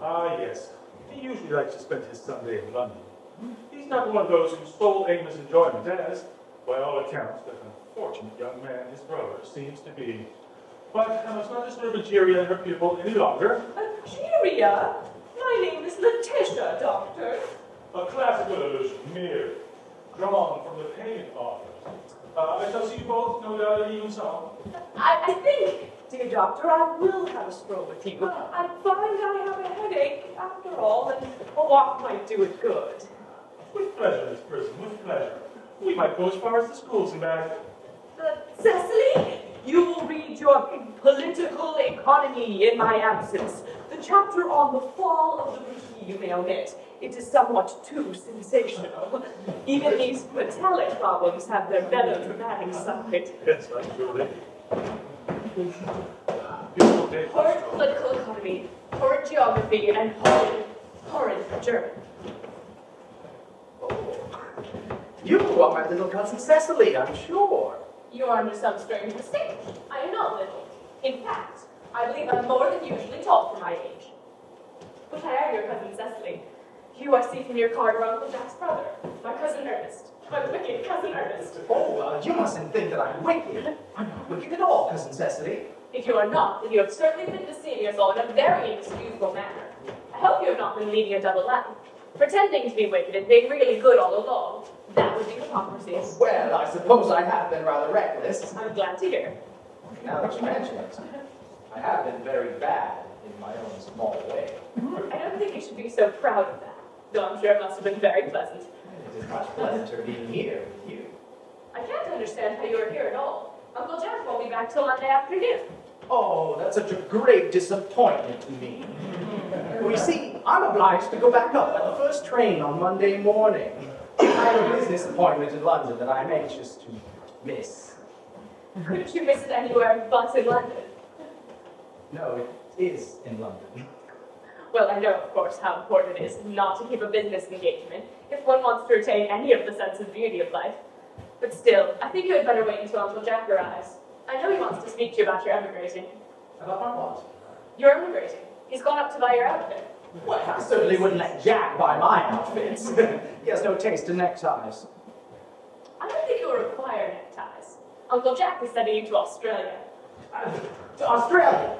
Ah, yes. He usually likes to spend his Sunday in London. He's not one of those whose sole aim is enjoyment, as, by all accounts, that unfortunate young man, his brother, seems to be. But I must not disturb Egeria and her pupil any longer. Egeria? My name is Letitia, Doctor. A classical allusion, mere, drawn from the pagan authors. I shall see you both, no doubt, at even song. I think Dear doctor, I will have a stroll with you. I find I have a headache after all, and a walk might do it good. With pleasure, Miss Prism, with pleasure. We might go as far as the schools and back. Cecily, you will read your political economy in my absence. The chapter on the fall of the rupee you may omit. It is somewhat too sensational. Even these metallic problems have their melodramatic side. Yes, absolutely. Beautiful day. Horrid political economy, horrid geography, and horrid German. You are my little cousin Cecily, I'm sure. You are under some strange mistake. I am not little. In fact, I believe I'm more than usually tall for my age. But I am your cousin Cecily. You, I see from your card, are Uncle Jack's brother, my cousin Ernest, my wicked cousin Ernest. Oh, you mustn't think that I'm wicked. I'm not wicked at all, cousin Cecily. If you are not, then you have certainly been deceiving us all in a very inexcusable manner. I hope you have not been leading a double life, pretending to be wicked and being really good all along. That would be hypocrisy. Well, I suppose I have been rather reckless. I'm glad to hear. Now that you mention it, I have been very bad in my own small way. I don't think you should be so proud of that, though I'm sure it must have been very pleasant. It is much pleasanter being here with you. I can't understand how you are here at all. Uncle Jack won't be back till Monday afternoon. Oh, that's such a great disappointment to me. Well, you see, I'm obliged to go back up at the first train on Monday morning. I have a business appointment in London that I'm anxious to miss. Couldn't you miss it anywhere but in London? No, it is in London. Well, I know, of course, how important it is not to keep a business engagement if one wants to retain any of the sense of beauty of life. But still, I think you had better wait until Uncle Jack arrives. I know he wants to speak to you about your emigrating. About my what? You're emigrating. He's gone up to buy your outfit. Well, I certainly wouldn't let Jack buy my outfits. He has no taste in neckties. I don't think you'll require neckties. Uncle Jack is sending you to Australia. To Australia?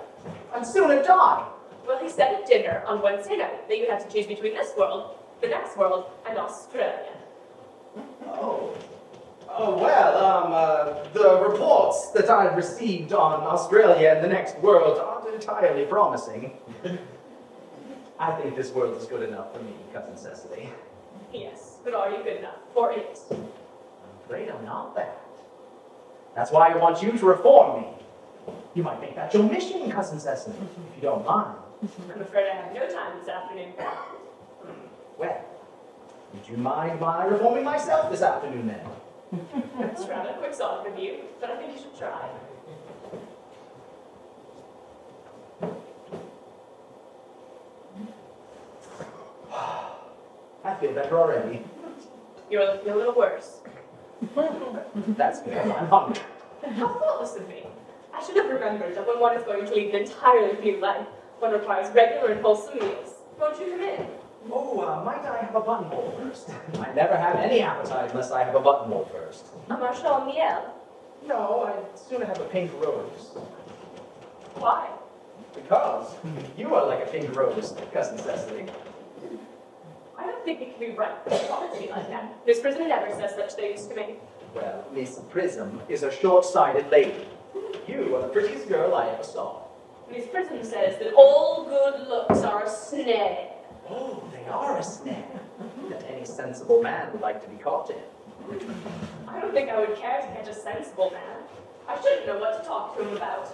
I'd sooner die. Well, he said at dinner on Wednesday night that you had to choose between this world, the next world, and Australia. Oh. Oh, well, the reports that I've received on Australia and the next world aren't entirely promising. I think this world is good enough for me, Cousin Cecily. Yes, but are you good enough for it? I'm afraid I'm not that. That's why I want you to reform me. You might make that your mission, Cousin Cecily, if you don't mind. I'm afraid I have no time this afternoon. Well, would you mind my reforming myself this afternoon, then? It's rather quixotic of you, but I think you should try. I feel better already. You're looking a little worse. That's because I'm hungry. How thoughtless of me. I should have remembered that when one is going to lead an entirely new life, one requires regular and wholesome meals. Won't you come in? Oh, might I have a buttonhole first? I never have any appetite unless I have a buttonhole first. A marshal miel. No, I'd sooner have a pink rose. Why? Because you are like a pink rose, Cousin Cecily. I don't think it can be right to talk to me like that. Miss Prism never says such things to me. Well, Miss Prism is a short-sighted lady. You are the prettiest girl I ever saw. Miss Prism says that all good looks are a snare. Oh, they are a snare that any sensible man would like to be caught in. I don't think I would care to catch a sensible man. I shouldn't know what to talk to him about.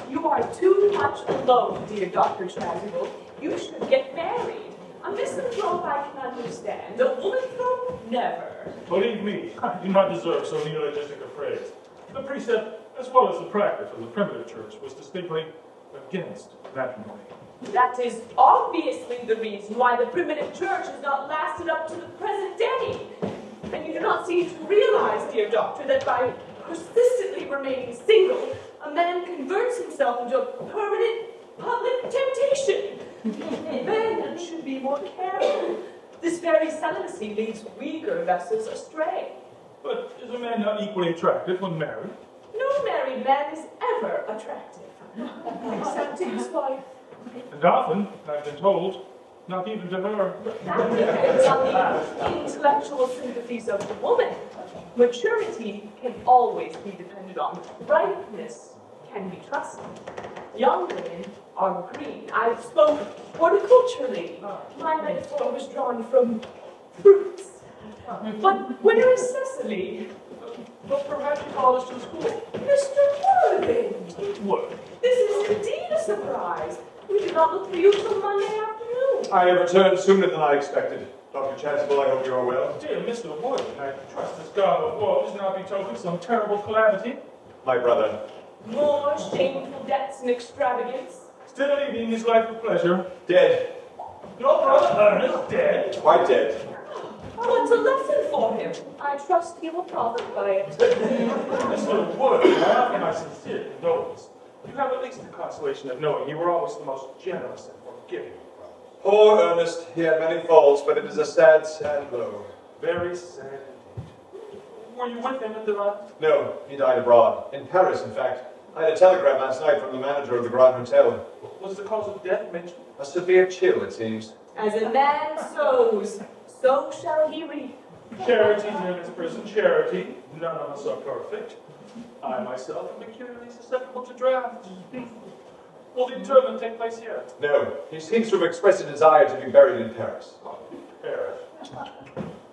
You are too much alone, dear Dr. Chasuble. You should get married. A misanthrope I can understand. A womanthrope, never. Believe me, I do not deserve so neologistic a phrase. The precept, as well as the practice of the primitive church, was distinctly against matrimony. That is obviously the reason why the primitive church has not lasted up to the present day. And you do not seem to realize, dear doctor, that by persistently remaining single, a man converts himself into a permanent public temptation. Men should be more careful. This very celibacy leads weaker vessels astray. But is a man not equally attractive when married? No married man is ever attractive, except to his wife. And often, I've been told, Not even to her. That depends on the intellectual sympathies of the woman. Maturity can always be depended on. Ripeness can be trusted. Young women are green. I spoke horticulturally. My metaphor was drawn from fruits. But where is Cecily? Well, perhaps you called us to school. Mr. Worthing! What? This is indeed a surprise. We did not look for you till Monday afternoon. I have returned sooner than I expected. Dr. Chasuble, I hope you are well. Dear Mr. Wood, I trust this God of woe does not betoken some terrible calamity. My brother. More shameful debts and extravagance. Still leading his life of pleasure. Dead. Your brother Ernest dead? Quite dead. What's a lesson for him? I trust he will profit by it. Mr. Wood, I offer my sincere condolence. You have at least the consolation of knowing you were always the most generous and forgiving. Poor Ernest. He had many faults, but it is a sad, sad blow. Very sad indeed. Were you with him at the run? No, he died abroad. In Paris, in fact. I had a telegram last night from the manager of the Grand Hotel. Was the cause of death mentioned? A severe chill, it seems. As a man sows, so shall he reap. Charity, dear Miss Prison, charity. None of us are perfect. I myself am peculiarly susceptible to drafts. Will the interment take place here? No, he seems to have expressed a desire to be buried in Paris. Paris.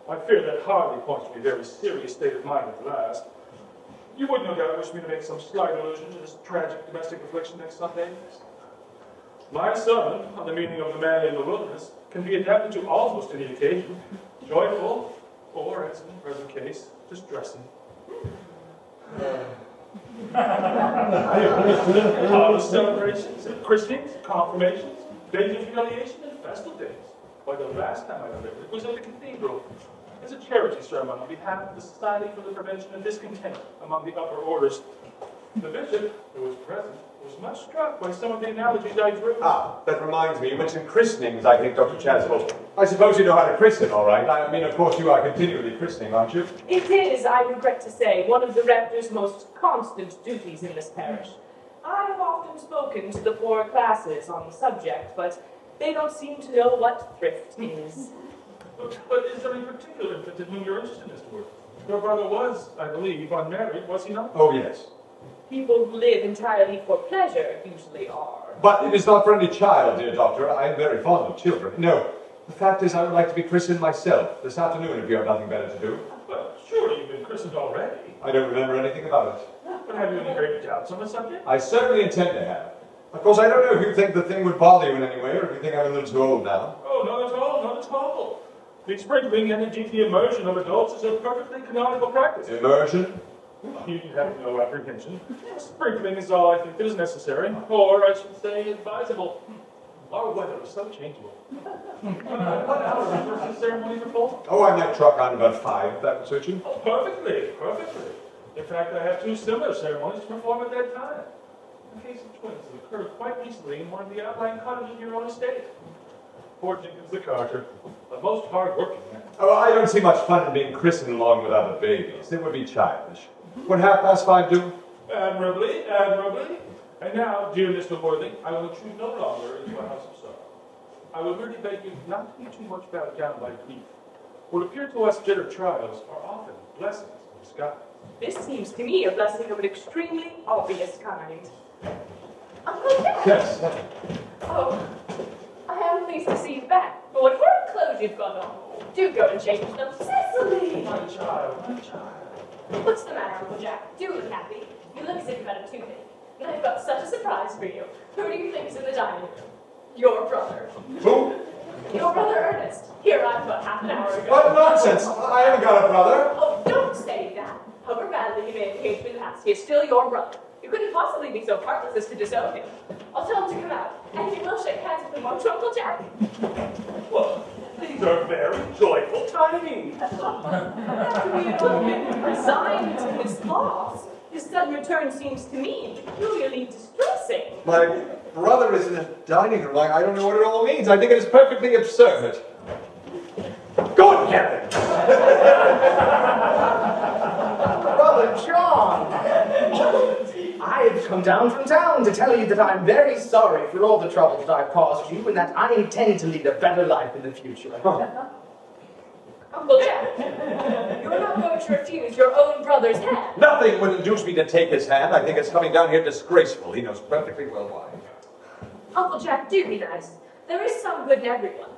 I fear that hardly points to a very serious state of mind at last. You would no doubt wish me to make some slight allusion to this tragic domestic affliction next Sunday. My sermon on the meaning of the man in the wilderness can be adapted to almost any occasion, joyful, or, as in the present case, distressing. Harvest celebrations, christenings, confirmations, days of humiliation, and festal days. Why, the last time I delivered it was at the cathedral. As a charity sermon on behalf of the Society for the Prevention of Discontent among the upper orders. The bishop, who was present, was much struck by some of the analogies I drew. Ah, that reminds me, you mentioned christenings, I think, Dr. Chasuble. I suppose you know how to christen, all right? I mean, of course, you are continually christening, aren't you? It is, I regret to say, one of the rector's most constant duties in this parish. I have often spoken to the poorer classes on the subject, but they don't seem to know what thrift is. But is there any particular infant in whom you're interested, Mr. Wood? Your brother was, I believe, unmarried, was he not? Oh, yes. People who live entirely for pleasure usually are. But it is not for any child, dear doctor. I am very fond of children. No, the fact is I would like to be christened myself this afternoon if you have nothing better to do. But surely you've been christened already. I don't remember anything about it. But have you any great doubts on the subject? I certainly intend to have. Of course, I don't know if you think the thing would bother you in any way, or if you think I'm a little too old now. Oh, not at all, not at all. The sprinkling and indeed the immersion of adults is a perfectly canonical practice. Immersion? You have no apprehension. Sprinkling is all I think that is necessary, or I should say advisable. Our weather is so changeable. What hour is the first ceremony for? Oh, I might truck on about 5, if that would suit you. Oh, perfectly, perfectly. In fact, I have 2 similar ceremonies to perform at that time. The case of twins has occurred quite recently in one of the outlying cottages of your own estate. Poor Jenkins the carter, a most hard-working man. Oh, I don't see much fun in being christened along with other babies. It would be childish. Would 5:30 do? Admirably, admirably. And now, dear Mr. Worthing, I will intrude no longer into a house of sorrow. I will really beg you not to be too much bowed down by grief. What appear to us bitter trials are often blessings in disguise. This seems to me a blessing of an extremely obvious kind. Uncle Jack! Yes. Oh, I am pleased to see you back. But what horrid clothes you've got on. Do go and change them. Cecily! My child, my child. What's the matter, Uncle Jack? Do look happy. You look as if you've had a toothache. And I've got such a surprise for you. Who do you think is in the dining room? Your brother. Who? Your brother Ernest. Here I about half an hour ago. What nonsense! I haven't got a brother. Oh, don't say that. However badly he may have behaved in the past, he is still your brother. You couldn't possibly be so heartless as to disown him. I'll tell him to come out, and he will shake hands with him, won't you, Uncle Jack? Well, these are very joyful tidings. After we had all been resigned to his loss, his sudden return seems to me peculiarly distressing. My brother is in the dining room. I don't know what it all means. I think it is perfectly absurd. Good heavens! Brother John! I have come down from town to tell you that I'm very sorry for all the trouble that I've caused you and that I intend to lead a better life in the future. Uncle Jack, you're not going to refuse your own brother's hand. Nothing would induce me to take his hand. I think it's coming down here disgraceful. He knows perfectly well why. Uncle Jack, do be nice. There is some good in everyone.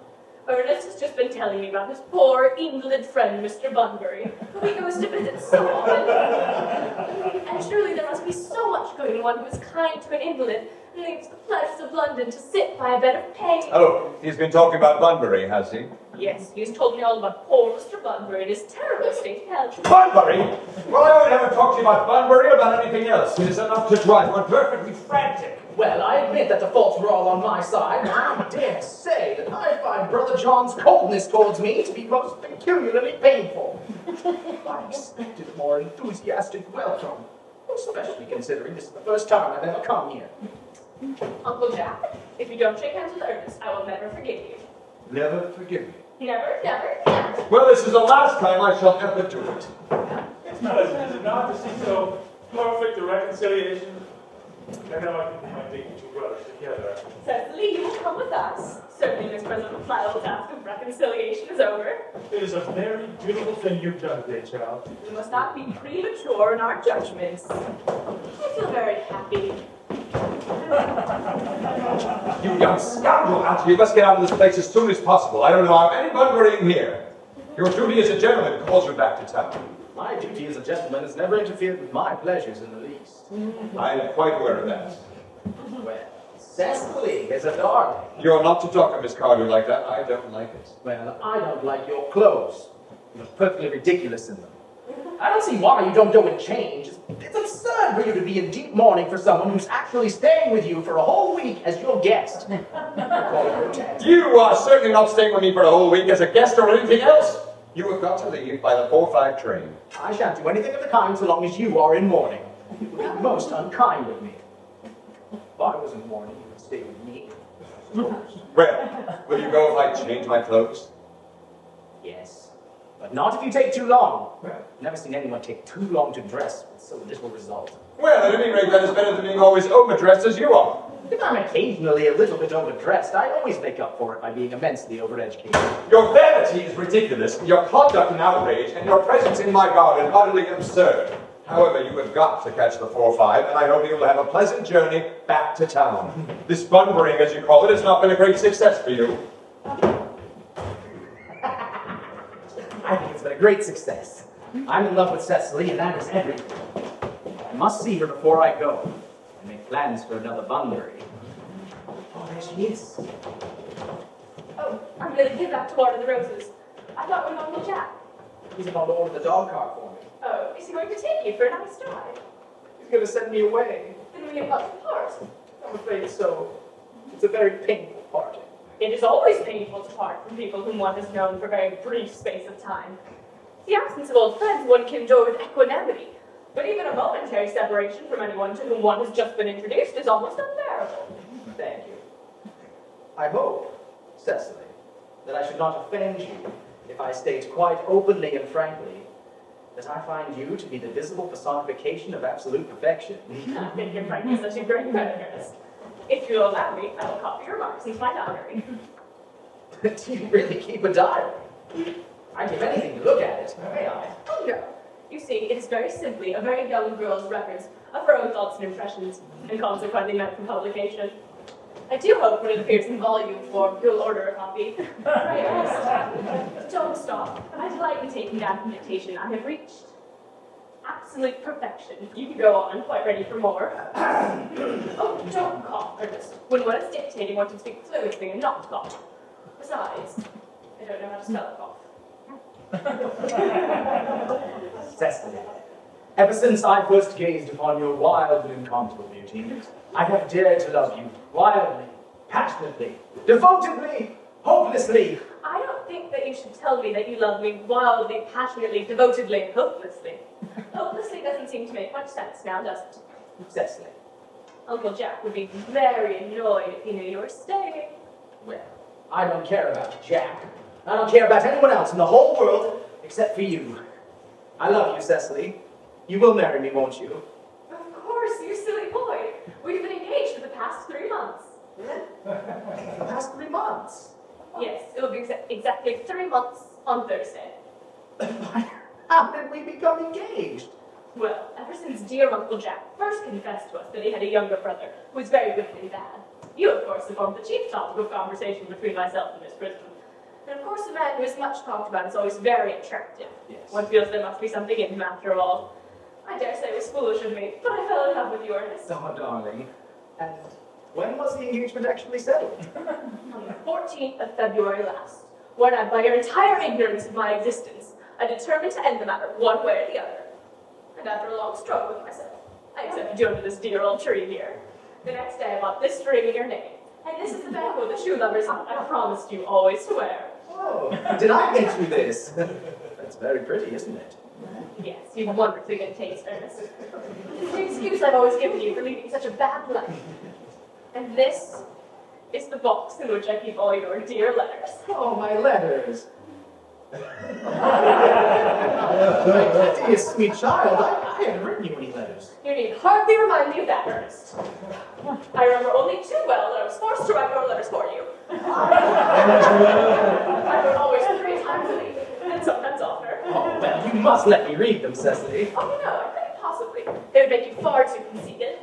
Ernest has just been telling me about his poor invalid friend, Mr. Bunbury, who he goes to visit so often. And surely there must be so much good in one who is kind to an invalid and leaves the pleasures of London to sit by a bed of pain. Oh, he's been talking about Bunbury, has he? Yes, he's told me all about poor Mr. Bunbury and his terrible state of health. Bunbury? Well, I won't ever talk to you about Bunbury or about anything else. It is enough to drive one perfectly frantic. Well, I admit that the faults were all on my side, and I dare say that I find Brother John's coldness towards me to be most peculiarly painful. I expected a more enthusiastic welcome, especially considering this is the first time I've ever come here. Uncle Jack, if you don't shake hands with Ernest, I will never forgive you. Never forgive me. Never, never, never. Well, this is the last time I shall ever do it. It's pleasant, is it not, to see so perfect a reconciliation? And now I can my being two brothers together. Cecily, you will come with us. Certainly, Miss President Flyle's task of reconciliation is over. It is a very beautiful thing you've done today, child. We must not be premature in our judgments. I feel very happy. You young scoundrel, Algy, you must get out of this place as soon as possible. I don't know how any Bunbury in here. Your duty as a gentleman calls you back to town. My duty as a gentleman has never interfered with my pleasures in the least. I am quite aware of that. Well, Cecily is a darling. You're not to talk to Miss Cardew like that. I don't like it. Well, I don't like your clothes. You look perfectly ridiculous in them. I don't see why you don't go and change. It's absurd for you to be in deep mourning for someone who's actually staying with you for a whole week as your guest. Call it protect. You are certainly not staying with me for a whole week as a guest or anything else. You have got to leave by the 4:05 train. I shan't do anything of the kind so long as you are in mourning. It would be most unkind of me. If I was in mourning, you would stay with me. Well, will you go if I change my clothes? Yes, but not if you take too long. I've never seen anyone take too long to dress with so little result. Well, at any rate, that is better than being always overdressed as you are. If I'm occasionally a little bit overdressed, I always make up for it by being immensely overeducated. Your vanity is ridiculous, your conduct an outrage, and your presence in my garden utterly absurd. However, you have got to catch the 4:05, and I hope you will have a pleasant journey back to town. This Bunburying, as you call it, has not been a great success for you. I think it's been a great success. I'm in love with Cecily, and that is everything. I must see her before I go and make plans for another Bunbury. Oh, there she is. Oh, I'm going to give back to water the roses. I thought we were Uncle Jack. He's about to order the dog cart for me. Oh, is he going to take you for a nice drive? He's going to send me away. Then we have got to part. I'm afraid so. It's a very painful parting. It is always painful to part from people whom one has known for a very brief space of time. The absence of old friends one can endure with equanimity, but even a momentary separation from anyone to whom one has just been introduced is almost unbearable. Thank you. I hope, Cecily, that I should not offend you if I state quite openly and frankly that I find you to be the visible personification of absolute perfection. I think your friend is such a great creditors. If you'll allow me, I will copy your remarks into my diary. Do you really keep a diary? I'd give anything to look at it, may I? Oh no. You see, it is very simply a very young girl's records of her own thoughts and impressions, and consequently meant for publication. I do hope when it appears in volume form, you'll order a copy. Pray, Ernest, don't stop. I delight in taking that dictation I have reached. Absolute perfection. You can go on, quite ready for more. Oh, don't cough, Ernest. When one is dictating, one should speak fluently and not cough. Besides, I don't know how to spell cough. Cecily, ever since I first gazed upon your wild and incomparable beauty, I have dared to love you wildly, passionately, devotedly, hopelessly. I don't think that you should tell me that you love me wildly, passionately, devotedly, and hopelessly. Hopelessly doesn't seem to make much sense now, does it? Cecily. Uncle Jack would be very annoyed if he knew you were staying. Well, I don't care about Jack. I don't care about anyone else in the whole world except for you. I love you, Cecily. You will marry me, won't you? Of course, you silly boy. the past 3 months. Yes, it will be exactly 3 months on Thursday. How did we become engaged? Well, ever since dear Uncle Jack first confessed to us that he had a younger brother who was very wicked and bad, you, of course, have formed the chief topic of conversation between myself and Miss PRISM. And of course, a man who is much talked about is always very attractive. Yes. One feels there must be something in him after all. I dare say it was foolish of me, but I fell in love with you, Ernest. Oh, darling. And when was the engagement actually settled? On the 14th of February last, when I, by your entire ignorance of my existence, I determined to end the matter one way or the other. And after a long struggle with myself, I accepted you under this dear old tree here. The next day I bought this ring in your name, and this is the bangle the shoe lovers I promised you always to wear. Oh, did I get you this? That's very pretty, isn't it? Yes, you've wonderfully good taste, Ernest. It's the excuse I've always given you for leading such a bad life. And this is the box in which I keep all your dear letters. Oh, my letters. Dear sweet child, I haven't written you any letters. You need hardly remind me of that, Ernest. I remember only too well that I was forced to write your letters for you. I wrote always 3 times a week, and sometimes oftener. Oh, well, you must let me read them, Cecily. Oh, no, I couldn't possibly. They would make you far too conceited.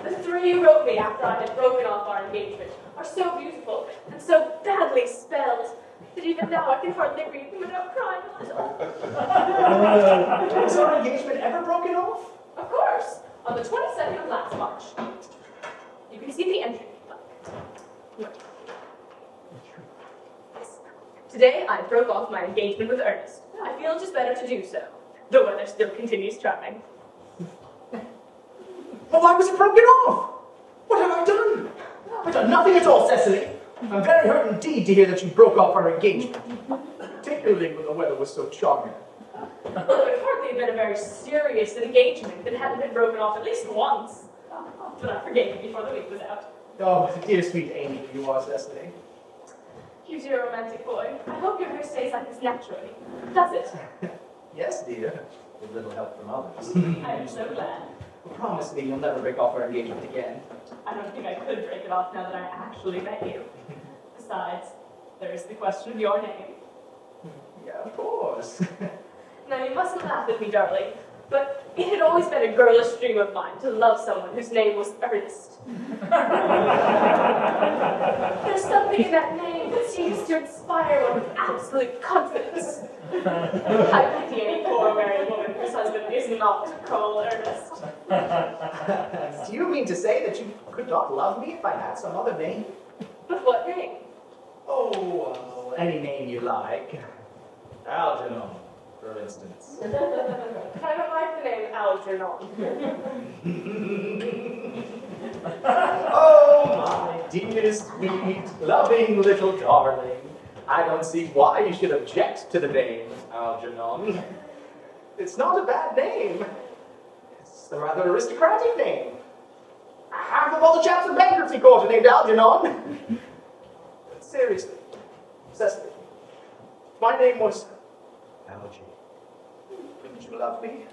The 3 you wrote me after I had broken off our engagement are so beautiful and so badly spelled that even now I can hardly read them without crying a little. Was our engagement ever broken off? Of course, on the 22nd of last March. You can see the entry. Yes. Today I broke off my engagement with Ernest. I feel it is better to do so. The weather still continues charming. Well, why was it broken off? What have I done? I've done nothing at all, Cecily. I'm very hurt indeed to hear that you broke off our engagement, particularly when the weather was so charming. Well, it would hardly have been a very serious engagement if it hadn't been broken off at least once. But I forgave you before the week was out. Oh, dear sweet angel you are, Cecily. You dear romantic boy. I hope your hair stays like this naturally. Does it? Yes, dear. With little help from others. I am so glad. Promise me you'll never break off our engagement again. I don't think I could break it off now that I actually met you. Besides, there is the question of your name. Yeah, of course. Now, you mustn't laugh at me, darling, but it had always been a girlish dream of mine to love someone whose name was Ernest. There's something in that name that seems to inspire one with absolute confidence. I pity any poor married woman whose husband is not called Ernest. Do you mean to say that you could not love me if I had some other name? But what name? Oh, well, any name you like. Algernon, for instance. I don't like the name Algernon. Oh, my dear, sweet, loving little darling. I don't see why you should object to the name Algernon. It's not a bad name. It's a rather aristocratic name. Half of all the chaps in bankruptcy court are named Algernon. But seriously, Cecily, if my name was Algie, wouldn't you love me?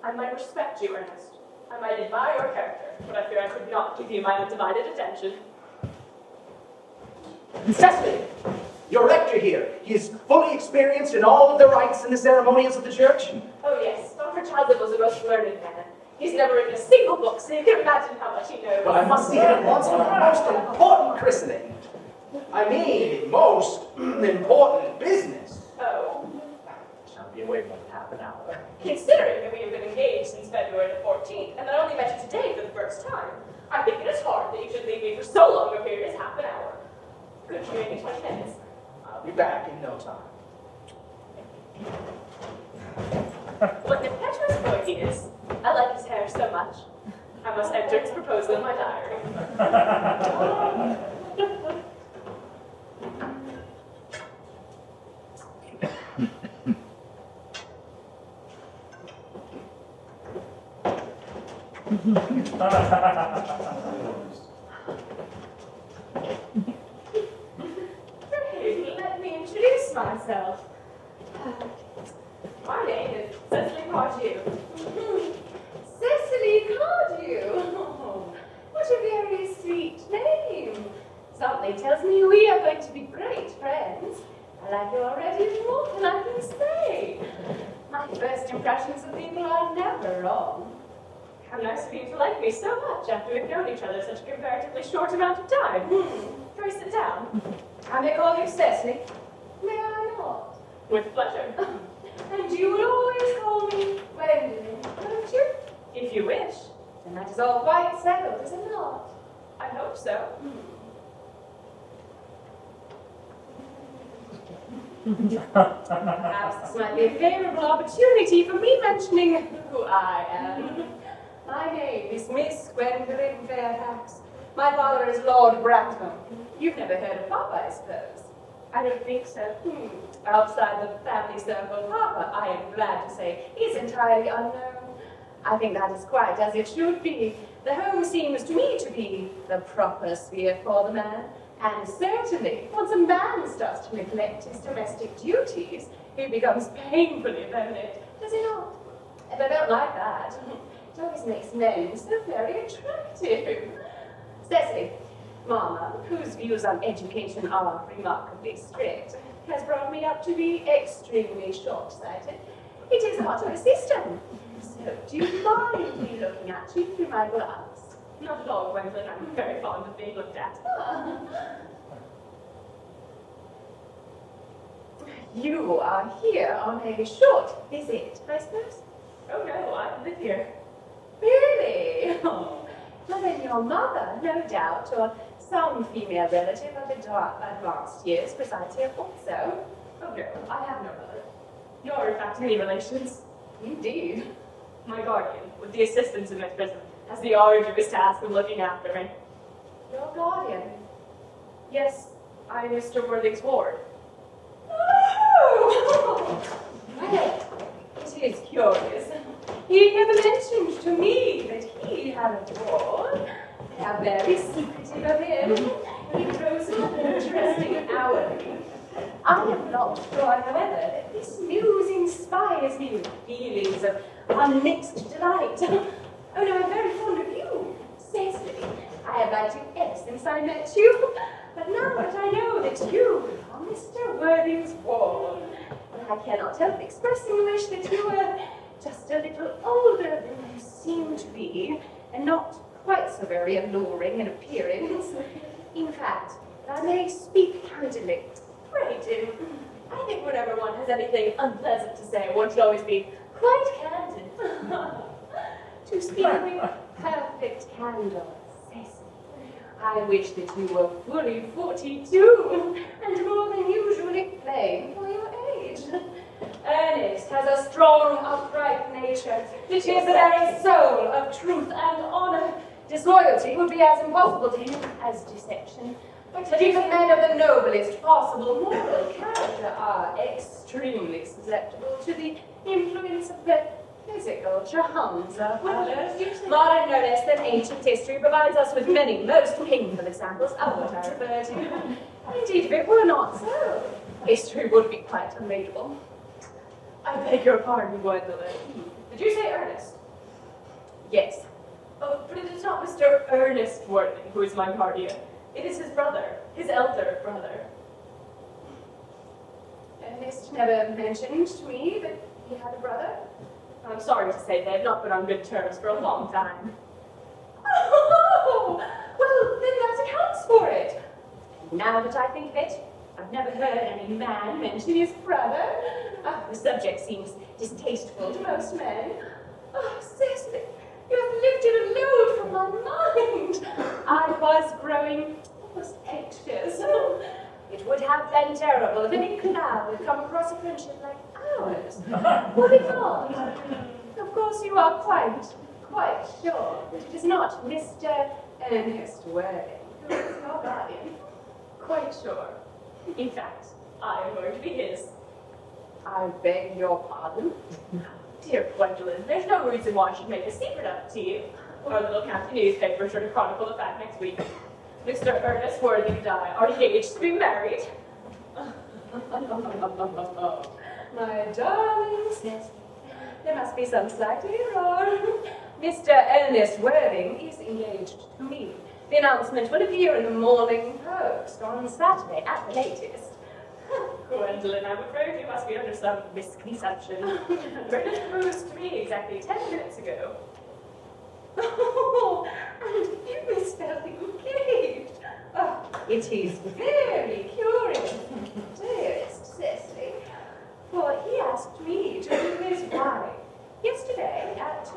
I might respect you, Ernest. I might admire your character, but I fear I could not give you my undivided attention. Cecily, your rector here, he is fully experienced in all of the rites and the ceremonials of the church. Oh yes, Dr. CHASUBLE is a most learned man. He's never written a single book, so you can imagine how much he knows. But I must see him at once for the most important christening. I mean, most important business. Oh. Shall be away for half an hour. Considering that we have been engaged since February the 14th, and that I only met you today for the first time, I think it is hard that you should leave me for so long a period as half an hour. Could you maybe 20 minutes? I'll be back in no time. What an impetuous boy he is. I like his hair so much. I must enter his proposal in my diary. Pray, let me introduce myself. My name is Cecily CARDEW. Cecily CARDEW! Oh, what a very sweet name. Some family tells me we are going to be great friends. I like you already more than I can say. My first impressions of people are never wrong. How nice of you to like me so much after we've known each other such a comparatively short amount of time. Pray sit down. I may call you Cecily. May I not? With pleasure. And you will always call me Gwendolyn, won't you? If you wish. Then that is all quite settled, is it not? I hope so. Perhaps this might be a favorable opportunity for me mentioning who I am. My name is Miss Gwendolyn Fairfax. My father is Lord Bracknell. You've never heard of Papa, I suppose? I don't think so. Outside the family circle, Papa, I am glad to say, is entirely unknown. I think that is quite as it should be. The home seems to me to be the proper sphere for the man. And certainly, once a man starts to neglect his domestic duties, he becomes painfully effeminate, does he not? And I don't like that. It always makes men so very attractive. Cecily, Mama, whose views on education are remarkably strict, has brought me up to be extremely short-sighted. It is not her system. So, do you mind me looking at you through my glass? Not at all, Gwendolyn. I'm very fond of being looked at. You are here on a short visit, I suppose? Oh no, I live here. Really? Oh. Well, then your mother, no doubt, or some female relative of advanced years resides here also. Oh no, I have no mother. Nor, in fact, any relations. Indeed. My guardian, with the assistance of Miss PRISM, has the arduous task of looking after me. Your guardian? Yes, I'm Mr. Worthing's ward. Oh! Well, it is curious. He never mentioned to me that he had a ward. How very secretive of him. He grows more interesting hourly. I am not sure, however, that this news inspires me with feelings of unmixed delight. Oh no, I'm very fond of you, Cecily. I have liked you ever since I met you. But now that I know that you are Mr. Worthing's ward, I cannot help expressing the wish that you were just a little older than you seem to be, and not quite so very alluring in appearance. In fact, I may speak candidly. Pray do. I think whenever one has anything unpleasant to say, one should always be quite candid. To speak with perfect candor, Cecily, I wish that you were fully 42 and more than usually plain for your age. Ernest has a strong, upright nature. It is the very soul of truth and honor. Disloyalty would be as impossible to him as deception. But even men of the noblest possible moral character are extremely susceptible to the influence of the physical charms of others. Modern no less than ancient history provides us with many most painful examples of what I refer to. Indeed, if it were not so, history would be quite unreadable. I beg your pardon, Gwendolyn. Did you say Ernest? Yes. Oh, but it is not Mr. Ernest Worthing who is my guardian. It is his brother, his elder brother. Ernest never mentioned to me that he had a brother. I'm sorry to say they have not been on good terms for a long time. Oh, well, then that accounts for it. Now that I think of it, I've never heard any man mention his brother. The subject seems distasteful to most men. Oh, Cecily, you have lifted a load from my mind. I was growing almost anxious. It would have been terrible if any cloud had come across a friendship like ours. Would it not? Of course, you are quite sure that it is not Mr. Ernest Worthing who is your guardian. Quite sure. In fact, I am going to be his. I beg your pardon? Dear Gwendolyn, there's no reason why I should make a secret of it to you. Our little county newspaper sure to chronicle the fact next week. Mr. Ernest Worthing and I are engaged to be married. My darling Cecily, there must be some slight error. Mr. Ernest Worthing is engaged to me. The announcement will appear in the Morning Post on Saturday at the latest. Gwendolyn, I'm afraid you must be under some misconception. Brendan proposed to me exactly 10 minutes ago. Oh, and you misspelled engaged. Oh, it is very curious, dearest Cecily, for he asked me to be his wife yesterday at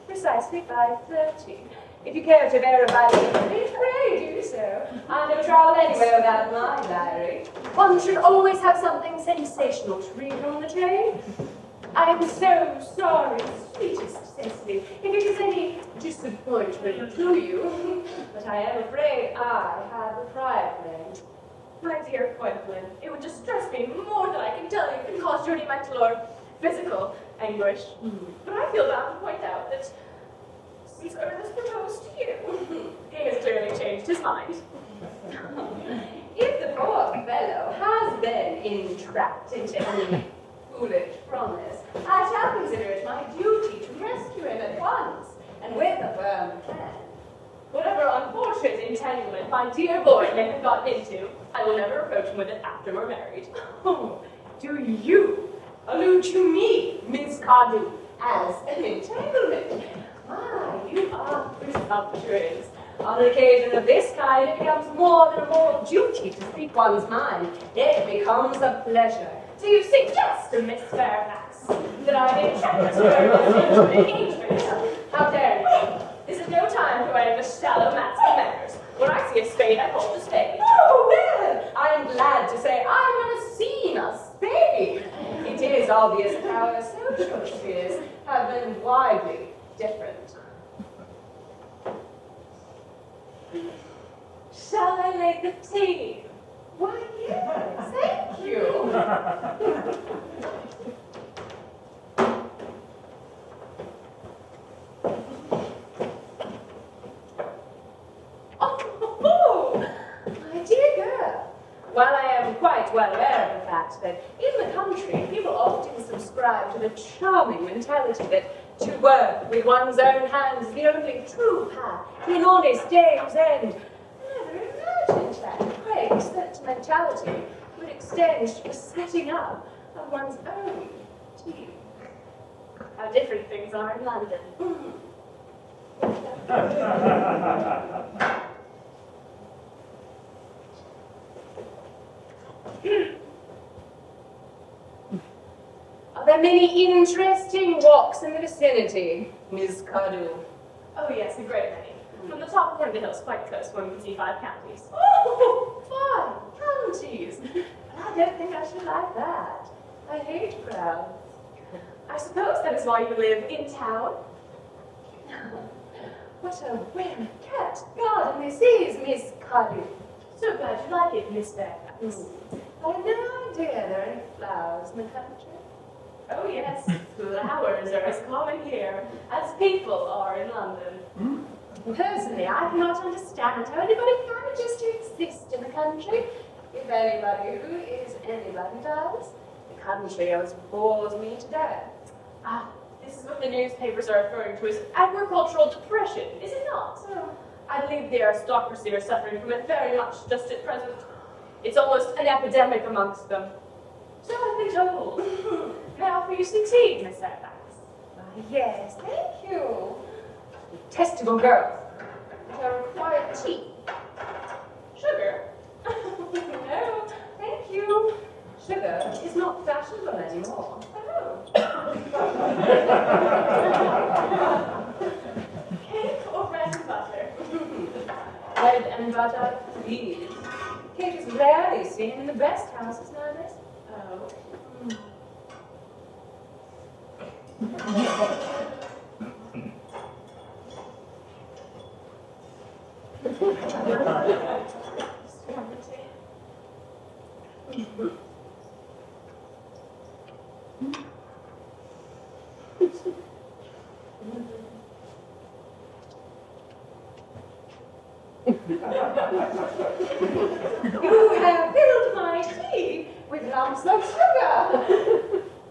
precisely 5:30. If you care to verify it, pray do so. I never travel anywhere without my diary. One should always have something sensational to read on the train. I am so sorry, sweetest Cecily, if it is any disappointment to you, but I am afraid I have a private name. My dear Gwendolyn, it would distress me more than I can tell you if it caused you any mental or physical anguish. But I feel bound to point out that since Ernest proposed to you, he has clearly changed his mind. If the poor fellow has been entrapped into any foolish promise, I shall consider it my duty to rescue him at once, and with a firm hand. Whatever unfortunate entanglement my dear boy may have gotten into, I will never approach him with it after we're married. Oh, do you allude to me, Miss CARDEW, as an entanglement? Ah, you are presumptuous. On an occasion of this kind, it becomes more than a moral duty to speak one's mind. It becomes a pleasure. Do you suggest to Miss Fairfax that I may entrap her into an engagement? How dare you? This is no time for any of the shallow matters of manners. When I see a spade, I hold a spade. Oh, well, I am glad to say I've never seen a spade. It is obvious that our social spheres have been widely different. Shall I lay the tea? Why, yes, thank you. Oh, my dear girl. While I am quite well aware of the fact that in the country people often subscribe to the charming mentality that to work with one's own hands is the only true path to an honest day's end, I never imagined that great sentimentality would extend to the setting up of one's own team. How different things are in London. Are there many interesting walks in the vicinity, Miss CARDEW? Oh yes, a great many. From the top of one of the hills, quite close, one can see 5 counties. Oh, 5 counties! But I don't think I should like that. I hate crowds. I suppose that is why you live in town? What a well-kept garden this is, Miss CARDEW. So glad you like it, Miss Fairfax. I have no idea there are any flowers in the country. Oh yes, flowers are as common here as people are in London. Personally, I cannot understand how anybody manages to exist in the country. If anybody who is anybody does, the country always bores me to death. Ah, this is what the newspapers are referring to as agricultural depression, is it not? So, I believe the aristocracy are suffering from it very much just at present. It's almost an epidemic amongst them. So I've been told. Now for you some tea, Miss Fairfax. Yes, thank you. Detestable girls. I require tea. Sugar? No, thank you. Sugar is not fashionable anymore. Oh. Cake or bread and butter? Bread and butter, please. Cake is rarely seen in the best houses nowadays. Oh. You have filled my tea with lumps of sugar.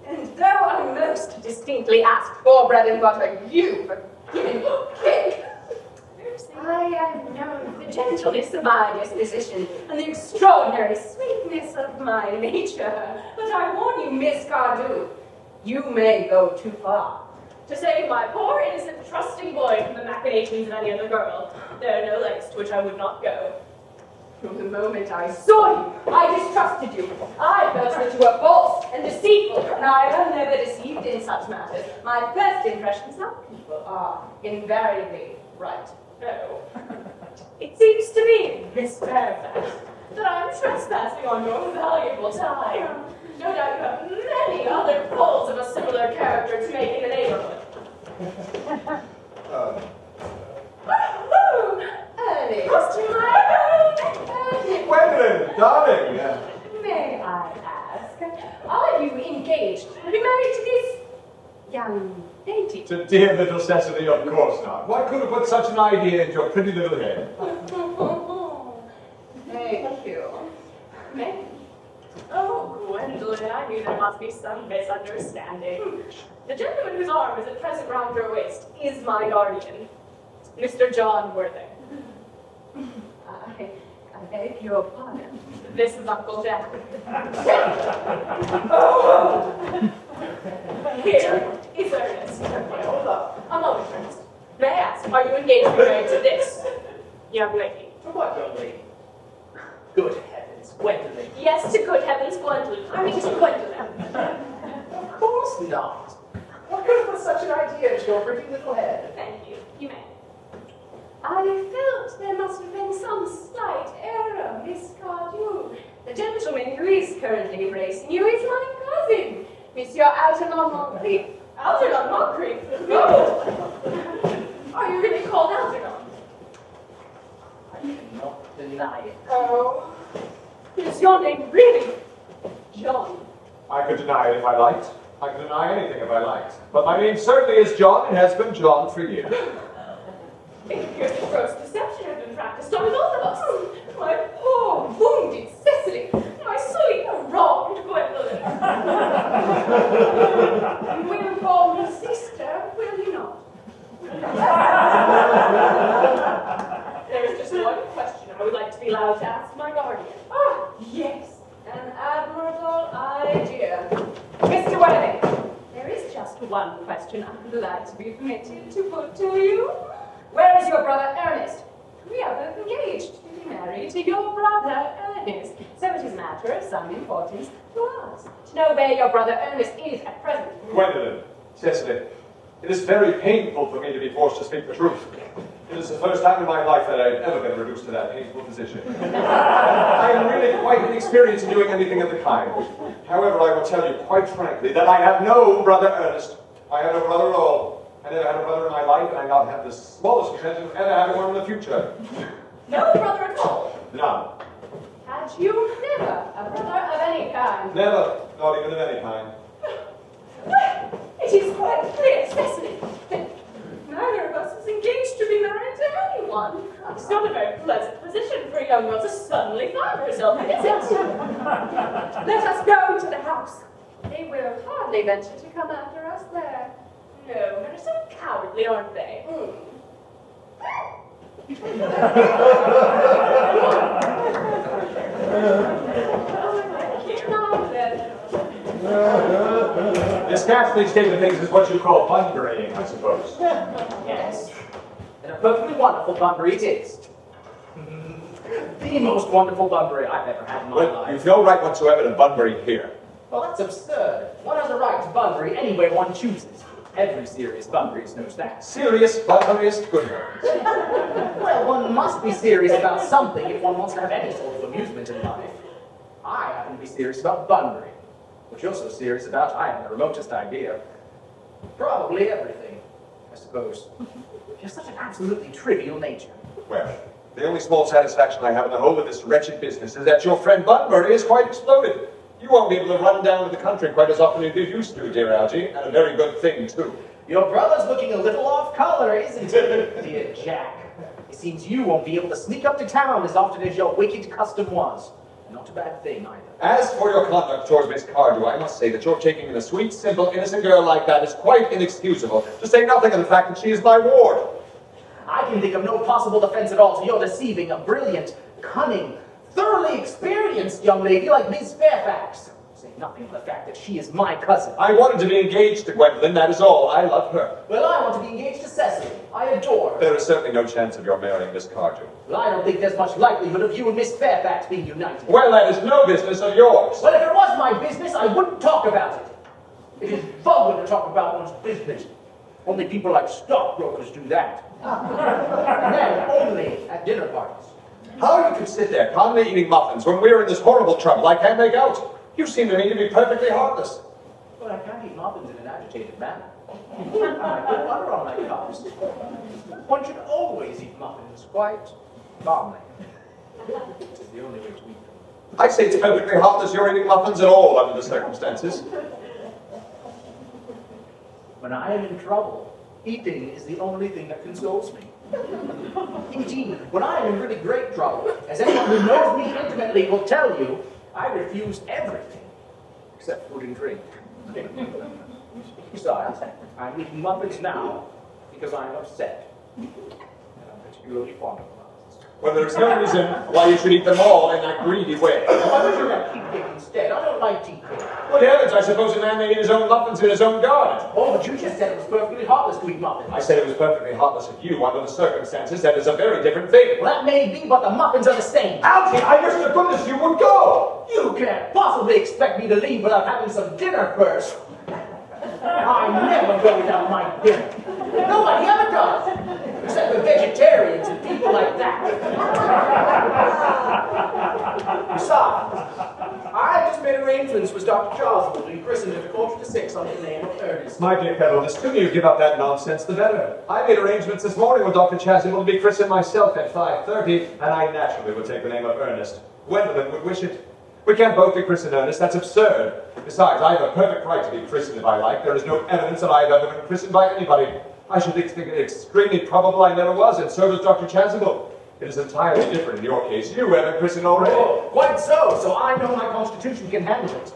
And though I most distinctly asked for bread and butter, you for giving me cake. Mercy. I have known the gentleness of my disposition and the extraordinary sweetness of my nature. But I warn you, Miss Cardew, you may go too far. To save my poor, innocent, trusting boy from the machinations of any other girl, there are no lengths to which I would not go. From the moment I saw you, I distrusted you. I felt that you were false and deceitful, and I am never deceived in such matters. My first impressions of people are invariably right. No. It seems to me, Miss Fairfax, that I'm trespassing on your valuable time. No doubt you have many other calls of a similar character to make in the neighborhood. Ernest, Gwendolyn, darling. may I ask, are you engaged to be married to this young lady? To dear little Cecily, of course not. Why could have put such an idea into your pretty little head? Thank you. May? Oh, Gwendolyn, I knew there must be some misunderstanding. The gentleman whose arm is at present round your waist is my guardian, Mr. John Worthing. I beg your pardon. This is Uncle Jack. Here is Ernest. Hold up. A moment, Ernest. May I ask, are you engaged to be married to this young lady? To what, young lady? Good heavens, Gwendolyn. Yes, to good heavens, Gwendolyn. I mean to Gwendolyn. Of course not. What could have put such an idea into your pretty little head? Thank you. You may. I felt there must have been some slight error, Miss Cardew. The gentleman who is currently embracing you is my cousin, Monsieur Algernon Moncrieff. Algernon Moncrieff? No! Are you really called Algernon? I cannot deny it. Oh. Is your name really John? I could deny it if I liked. I could deny anything if I liked. But my name certainly is John and has been John for years. It appears that gross deception has been practiced on both of us. My poor, wounded Cecily. My silly, wronged Gwendolyn. You will call me sister, will you not? There is just one question I would like to be allowed to ask my guardian. Ah, yes, an admirable idea. Mr. Worthing, there is just one question I would like to be permitted to put to you. Where is your brother Ernest? We are both engaged to be married to your brother Ernest, so it is a matter of some importance to us to know where your brother Ernest is at present. Gwendolyn, Cecily, it is very painful for me to be forced to speak the truth. It is the first time in my life that I have ever been reduced to that painful position. I am really quite inexperienced in doing anything of the kind. However, I will tell you quite frankly that I have no brother Ernest. I have no brother at all. I never had a brother in my life, and I not have the smallest intention of ever having one in the future. No brother at all? None. Had you never a brother of any kind? Never. Not even of any kind. It is quite clear, Cecily, that neither of us is engaged to be married to anyone. It's not a very pleasant position for a young girl to suddenly find herself in, is it? Let us go to the house. They will hardly venture to come after us there. No, they're so cowardly, aren't they? This ghastly state of things is what you call bunburying, I suppose. Yes. And a perfectly wonderful Bunbury it is. The most wonderful Bunbury I've ever had in my Well, life. you've no right whatsoever to Bunbury here. Well, that's absurd. One has a right to Bunbury anywhere one chooses. Every serious Bunburyist knows that. Serious, Bunburyist, good heavens. Well, one must be serious about something if one wants to have any sort of amusement in life. I happen to be serious about Bunbury. What you're so serious about, I haven't the remotest idea. Probably everything, I suppose. You're such an absolutely trivial nature. Well, the only small satisfaction I have in the whole of this wretched business is that your friend Bunbury is quite exploded. You won't be able to run down to the country quite as often as you used to, dear Algy, and a very good thing, too. Your brother's looking a little off color, isn't he, dear Jack? It seems you won't be able to sneak up to town as often as your wicked custom was. And not a bad thing, either. As for your conduct towards Miss Cardew, I must say that your taking in a sweet, simple, innocent girl like that is quite inexcusable, to say nothing of the fact that she is my ward. I can think of no possible defense at all to your deceiving a brilliant, cunning, thoroughly experienced young lady like Miss Fairfax. Say nothing of the fact that she is my cousin. I wanted to be engaged to Gwendolyn, that is all. I love her. Well, I want to be engaged to Cecily. I adore her. There is certainly no chance of your marrying Miss Cardew. Well, I don't think there's much likelihood of you and Miss Fairfax being united. Well, that is no business of yours. Well, if it was my business, I wouldn't talk about it. It is vulgar to talk about one's business. Only people like stockbrokers do that. And then only at dinner parties. How you can sit there calmly eating muffins when we're in this horrible trouble I can't make out. You seem to me to be perfectly heartless. Well, I can't eat muffins in an agitated manner. I put butter on my cups. One should always eat muffins quite calmly. It's the only way to eat them. I say it's perfectly heartless you're eating muffins at all under the circumstances. When I am in trouble, eating is the only thing that consoles me. Indeed, when I am in really great trouble, as anyone who knows me intimately will tell you, I refuse everything except food and drink. Besides, I'm eating muffins now because I'm upset. And I'm particularly fond of muffins. Well, there's no reason why you should eat them all in that greedy way. Why would you have tea cake instead? I don't like tea cake. Good heavens, I suppose a man may eat his own muffins in his own garden. Oh, but you just said it was perfectly heartless to eat muffins. I said it was perfectly heartless of you under the circumstances. That is a very different thing. Well, that may be, but the muffins are the same. Algy, I wish to goodness you would go. You can't possibly expect me to leave without having some dinner first. I never go without my dinner. Nobody ever does. Except for vegetarians and people like that. Besides, I just made arrangements with Dr. Chasuble to be christened at 5:45 under the name of Ernest. My dear fellow, the sooner you give up that nonsense, the better. I made arrangements this morning with Dr. Chasuble to be christened myself at 5:30, and I naturally would take the name of Ernest. Gwendolyn would wish it. We can't both be christened Ernest, that's absurd. Besides, I have a perfect right to be christened if I like. There is no evidence that I have ever been christened by anybody. I should think it extremely probable I never was, and so does Dr. Chasuble. It is entirely different in your case. You have been christened already. Oh, quite so I know my constitution can handle it.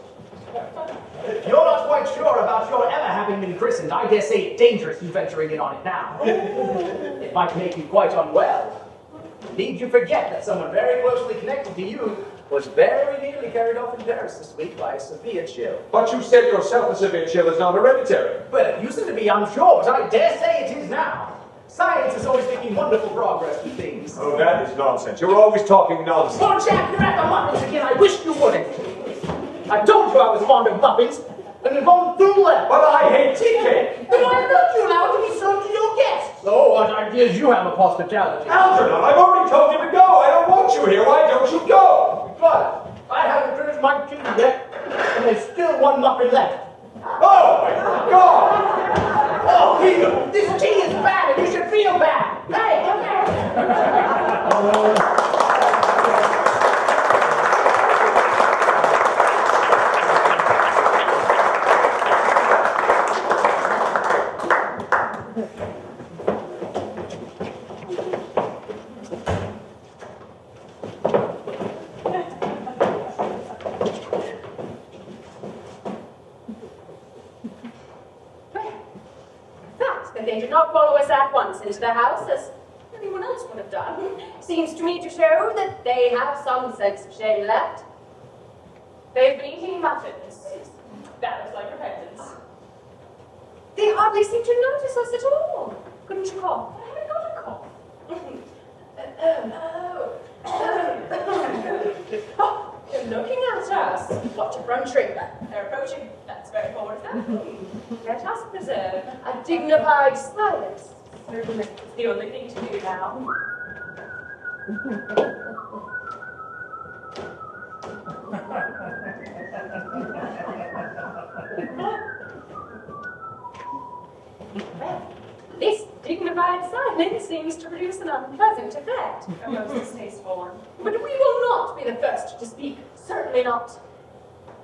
If you're not quite sure about your ever having been christened, I dare say it's dangerous you venturing in on it now. It might make you quite unwell. Need you forget that someone very closely connected to you was very nearly carried off in Paris this week by a severe chill. But you said yourself a severe chill is not hereditary. Well, it used to be, I'm sure, but I dare say it is now. Science is always making wonderful progress with things. Oh, that is nonsense. You're always talking nonsense. Poor chap, you're at the muffins again. I wish you wouldn't. I told you I was fond of muffins, and you've gone through that. But I hate tea cake. Then why don't you allow it to be served to your guests? Oh, what ideas you have of hospitality. Algernon, I've already told you to go. I don't want you here. Why don't you go? But I haven't finished my tea yet, and there's still one muffin left. Oh, my God! Oh, Peter, this tea is bad, and you should feel bad. Hey, come here. They did not follow us at once into the house, as anyone else would have done. Seems to me to show that they have some sense of shame left. They've been eating muffins. That is like repentance. They hardly seem to notice us at all. Couldn't you cough? I haven't got a cough. Oh, they're looking at us. What effrontery. They're approaching. That's very forward of them. Let us preserve a dignified silence. Certainly, it's the only thing to do now. Well, this dignified silence seems to produce an unpleasant effect. A most distasteful one. But we will not be the first to speak. Certainly not.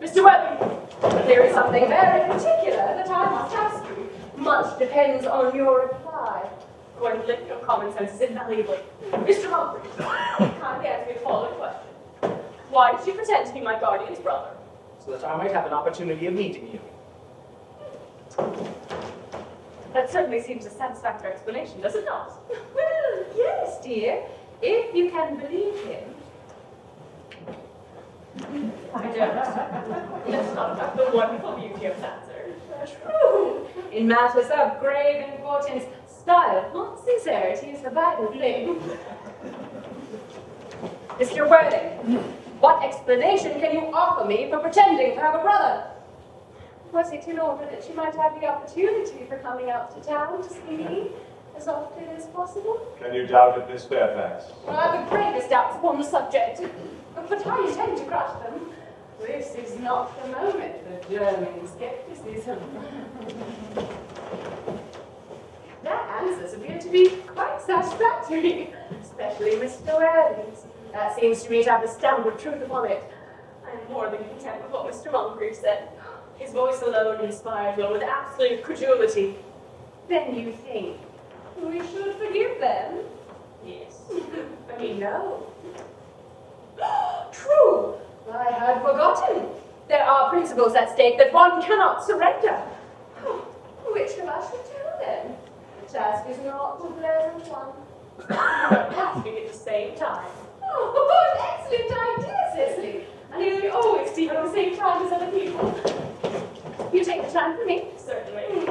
Mr. Worthing, there is something very particular that I must ask you. Much depends on your reply. Gwendolyn, your common sense is invaluable. Mr. Humphrey, kindly answer me the following question. Why did you pretend to be my guardian's brother? So that I might have an opportunity of meeting you. That certainly seems a satisfactory explanation, does it not? Well, yes, dear, if you can believe him. I don't. Let's talk about the wonderful beauty of answer. True. In matters of grave importance, style, not sincerity, is the vital thing. Mr. Worthing, what explanation can you offer me for pretending to have a brother? Was it in order that she might have the opportunity for coming out to town to see me as often as possible? Can you doubt it, Miss Fairfax? Well, I have the gravest doubts upon the subject, but I intend to crush them. This is not the moment for German skepticism. Their answers appear to be quite satisfactory, especially Mr. Worthing's. That seems to me to have the stamp of truth upon it. I am more than content with what Mr. Moncrieff said. His voice alone inspired one with absolute credulity. Then you think we should forgive them? Yes. I mean, no. True. I had forgotten. There are principles at stake that one cannot surrender. Which of us should tell them? The task is not a pleasant one. Asking at the same time. Oh, what an excellent idea, Cecily. I nearly always sleep at the same time as other people. You take the time for me? Certainly.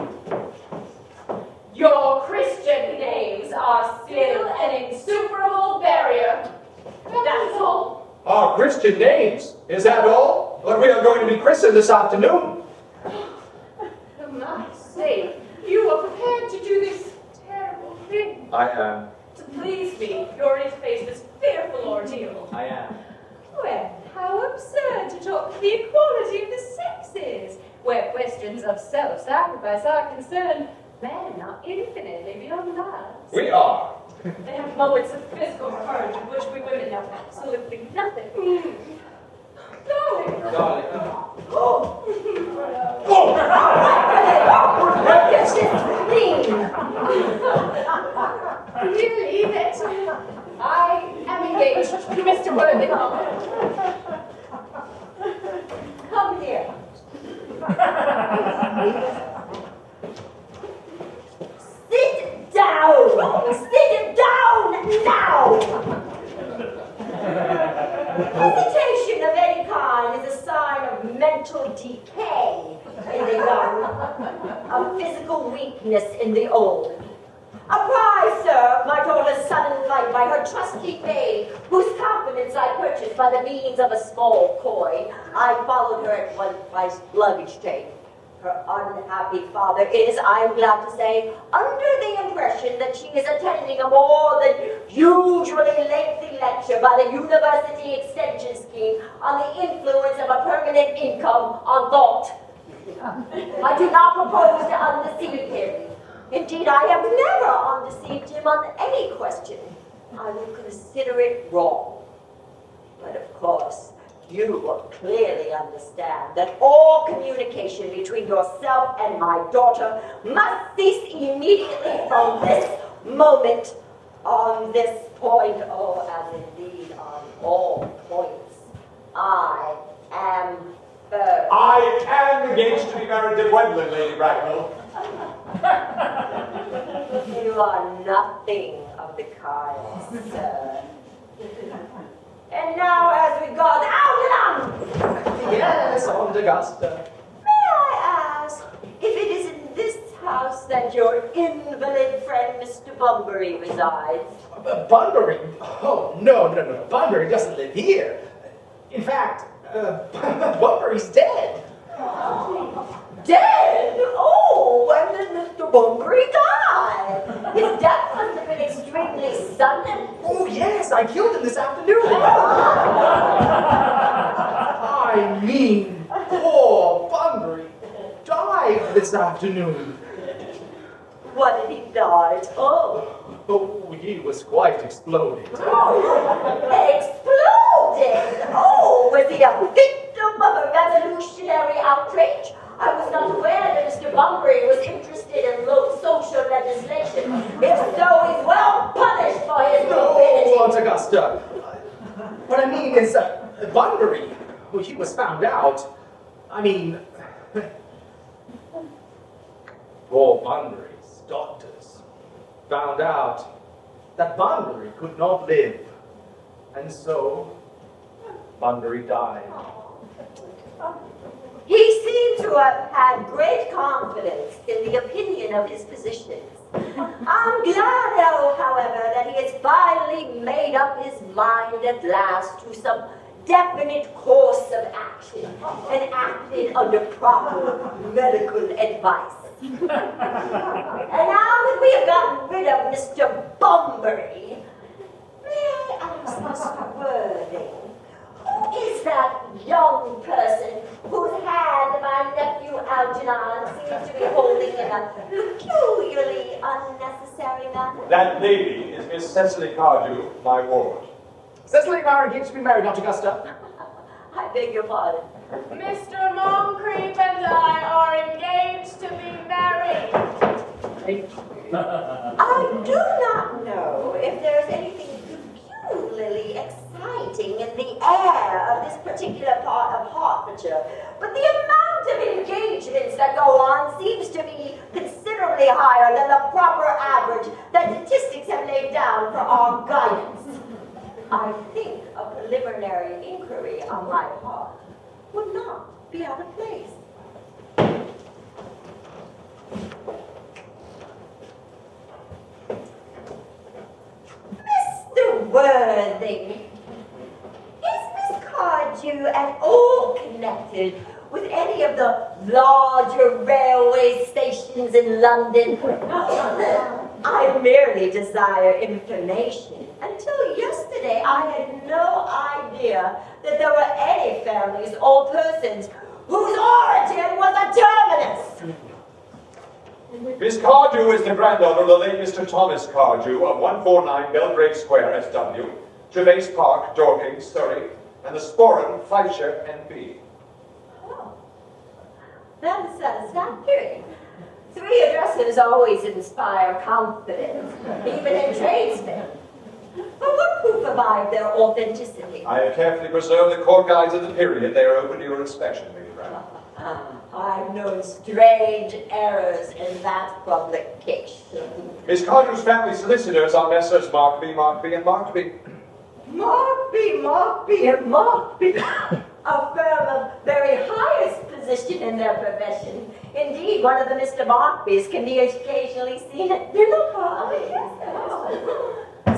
Your Christian names are still an insuperable barrier. That's all. Our Christian names? Is that all? But we are going to be christened this afternoon. For my sake, you are prepared to do this terrible thing. I am. To please me, you're ready to face this fearful ordeal. I am. Well, how absurd to talk of the equality of the sexes, where questions of self-sacrifice are concerned. Men are infinitely beyond that. We are. They have moments of physical courage of which we women know absolutely nothing. Darling. Darling. Oh, Oh! what does this mean? Really, that I am engaged to Mr. Worthing. Come here. Sit down! Sit down now! Hesitation of any kind is a sign of mental decay in the young, of physical weakness in the old. Apprised, sir, of my daughter's sudden flight by her trusty maid, whose confidence I purchased by the means of a small coin, I followed her at one priced luggage train. Her unhappy father is, I am glad to say, under the impression that she is attending a more than usually lengthy lecture by the University Extension Scheme on the influence of a permanent income on thought. I do not propose to undeceive him. Indeed, I have never undeceived him on any question. I will consider it wrong. But of course, you will clearly understand that all communication between yourself and my daughter must cease immediately from this moment on this point, oh, and indeed on all points. I am firm. I am engaged to be married to Gwendolin, Lady Bracknell. You are nothing of the kind, sir. And now, as regards Algernon! Yes, Aunt Augusta. May I ask if it is in this house that your invalid friend Mr. Bunbury resides? Bunbury? Oh, no. Bunbury doesn't live here. In fact, Bunbury's dead. Dead? Oh, when did Mr. Bunbury die? His death must have been extremely sudden. Oh, yes, I killed him this afternoon. I mean, poor Bunbury died this afternoon. What did he die of? Oh, he was quite exploded. Oh, exploded! Oh, was he a victim of a revolutionary outrage? I was not aware that Mr. Bunbury was interested in social legislation. If so, he's well punished for his stupidity. No, Aunt Augusta. What I mean is, Bunbury, well, he was found out. I mean, poor Bunbury's doctors found out that Bunbury could not live. And so, Bunbury died. He seemed to have had great confidence in the opinion of his physicians. I'm glad, however, that he has finally made up his mind at last to some definite course of action and acted under proper medical advice. And now that we have gotten rid of Mr. Bunbury, may I ask Mr. Worthing, who is that young person whose hand my nephew Algernon seems to be holding in a peculiarly unnecessary manner? That lady is Miss Cecily Cardew, my ward. Cecily and I are engaged to be married, Dr. Gusta. I beg your pardon. Mr. Moncrieff and I are engaged to be married. I do not know if there is anything peculiarly exciting in the air of this particular part of Hertfordshire, but the amount of engagements that go on seems to be considerably higher than the proper average that statistics have laid down for our guidance. I think a preliminary inquiry on my part would not be out of place. Mr. Worthing, is Miss Cardew at all connected with any of the larger railway stations in London? I merely desire information. Until yesterday, I had no idea that there were any families or persons whose origin was a terminus. Miss Cardew is the granddaughter of the late Mr. Thomas Cardew of 149 Belgrave Square, SW, Gervais Park, Dorking, Surrey, and the Sporran, Fifeshire, NB. Oh, that is satisfactory. 3 addresses always inspire confidence, even in tradesmen. But what proof provide their authenticity? I have carefully preserved the court guides of the period. They are open to your inspection, Lady Brown. I've known strange errors in that publication. Miss Cardew's family solicitors are Messrs. Markby, and Markby. Markby, and Markby. A firm of very highest position in their profession. Indeed, one of the Mr. Markbys can be occasionally seen at dinner parties.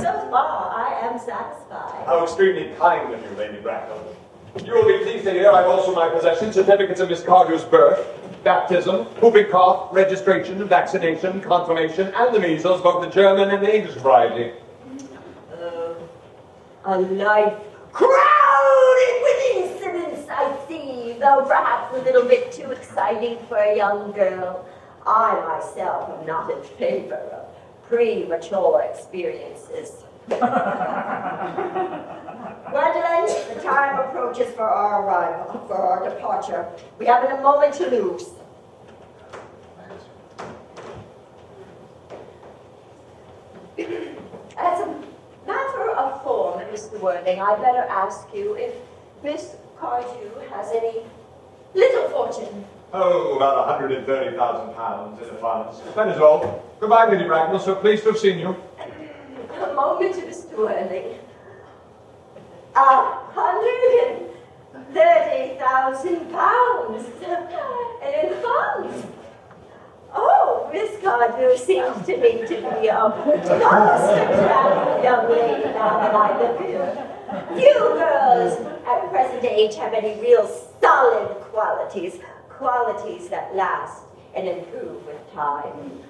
So far, I am satisfied. How extremely kind of you, Lady Bracknell. You will be pleased to hear I have also in my possession certificates of Miss Cardew's birth, baptism, whooping cough, registration, vaccination, confirmation, and the measles, both the German and the English variety. A life crowded with incidents, I see, though perhaps a little bit too exciting for a young girl. I myself am not in favor of premature experiences. Gwendolyn, the time approaches for our arrival, for our departure. We haven't a moment to lose. As a matter of form, Mr. Worthing, I better ask you if Miss Cardew has any little fortune. Oh, about £130,000 in the funds. That is all. Goodbye, Lady Bracknell. So pleased to have seen you. A moment, Mr. Worthing. £130,000 and in funds. Oh, Miss Cardew seems to me to be a most attractive young lady now that I live here. Few girls at present age have any real solid qualities that last and improve with time.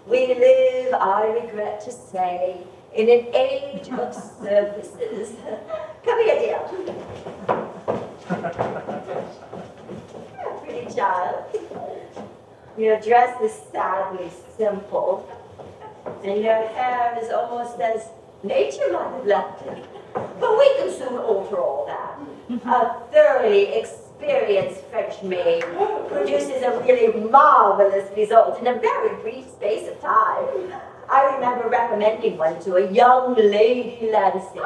We live, I regret to say, in an age of services. Come here, dear. You're a pretty child. Your dress is sadly simple, and your hair is almost as nature might have left it. But we can soon alter all that. A thoroughly experienced French maid produces a really marvelous result in a very brief space of time. I remember recommending one to a young lady Lansing,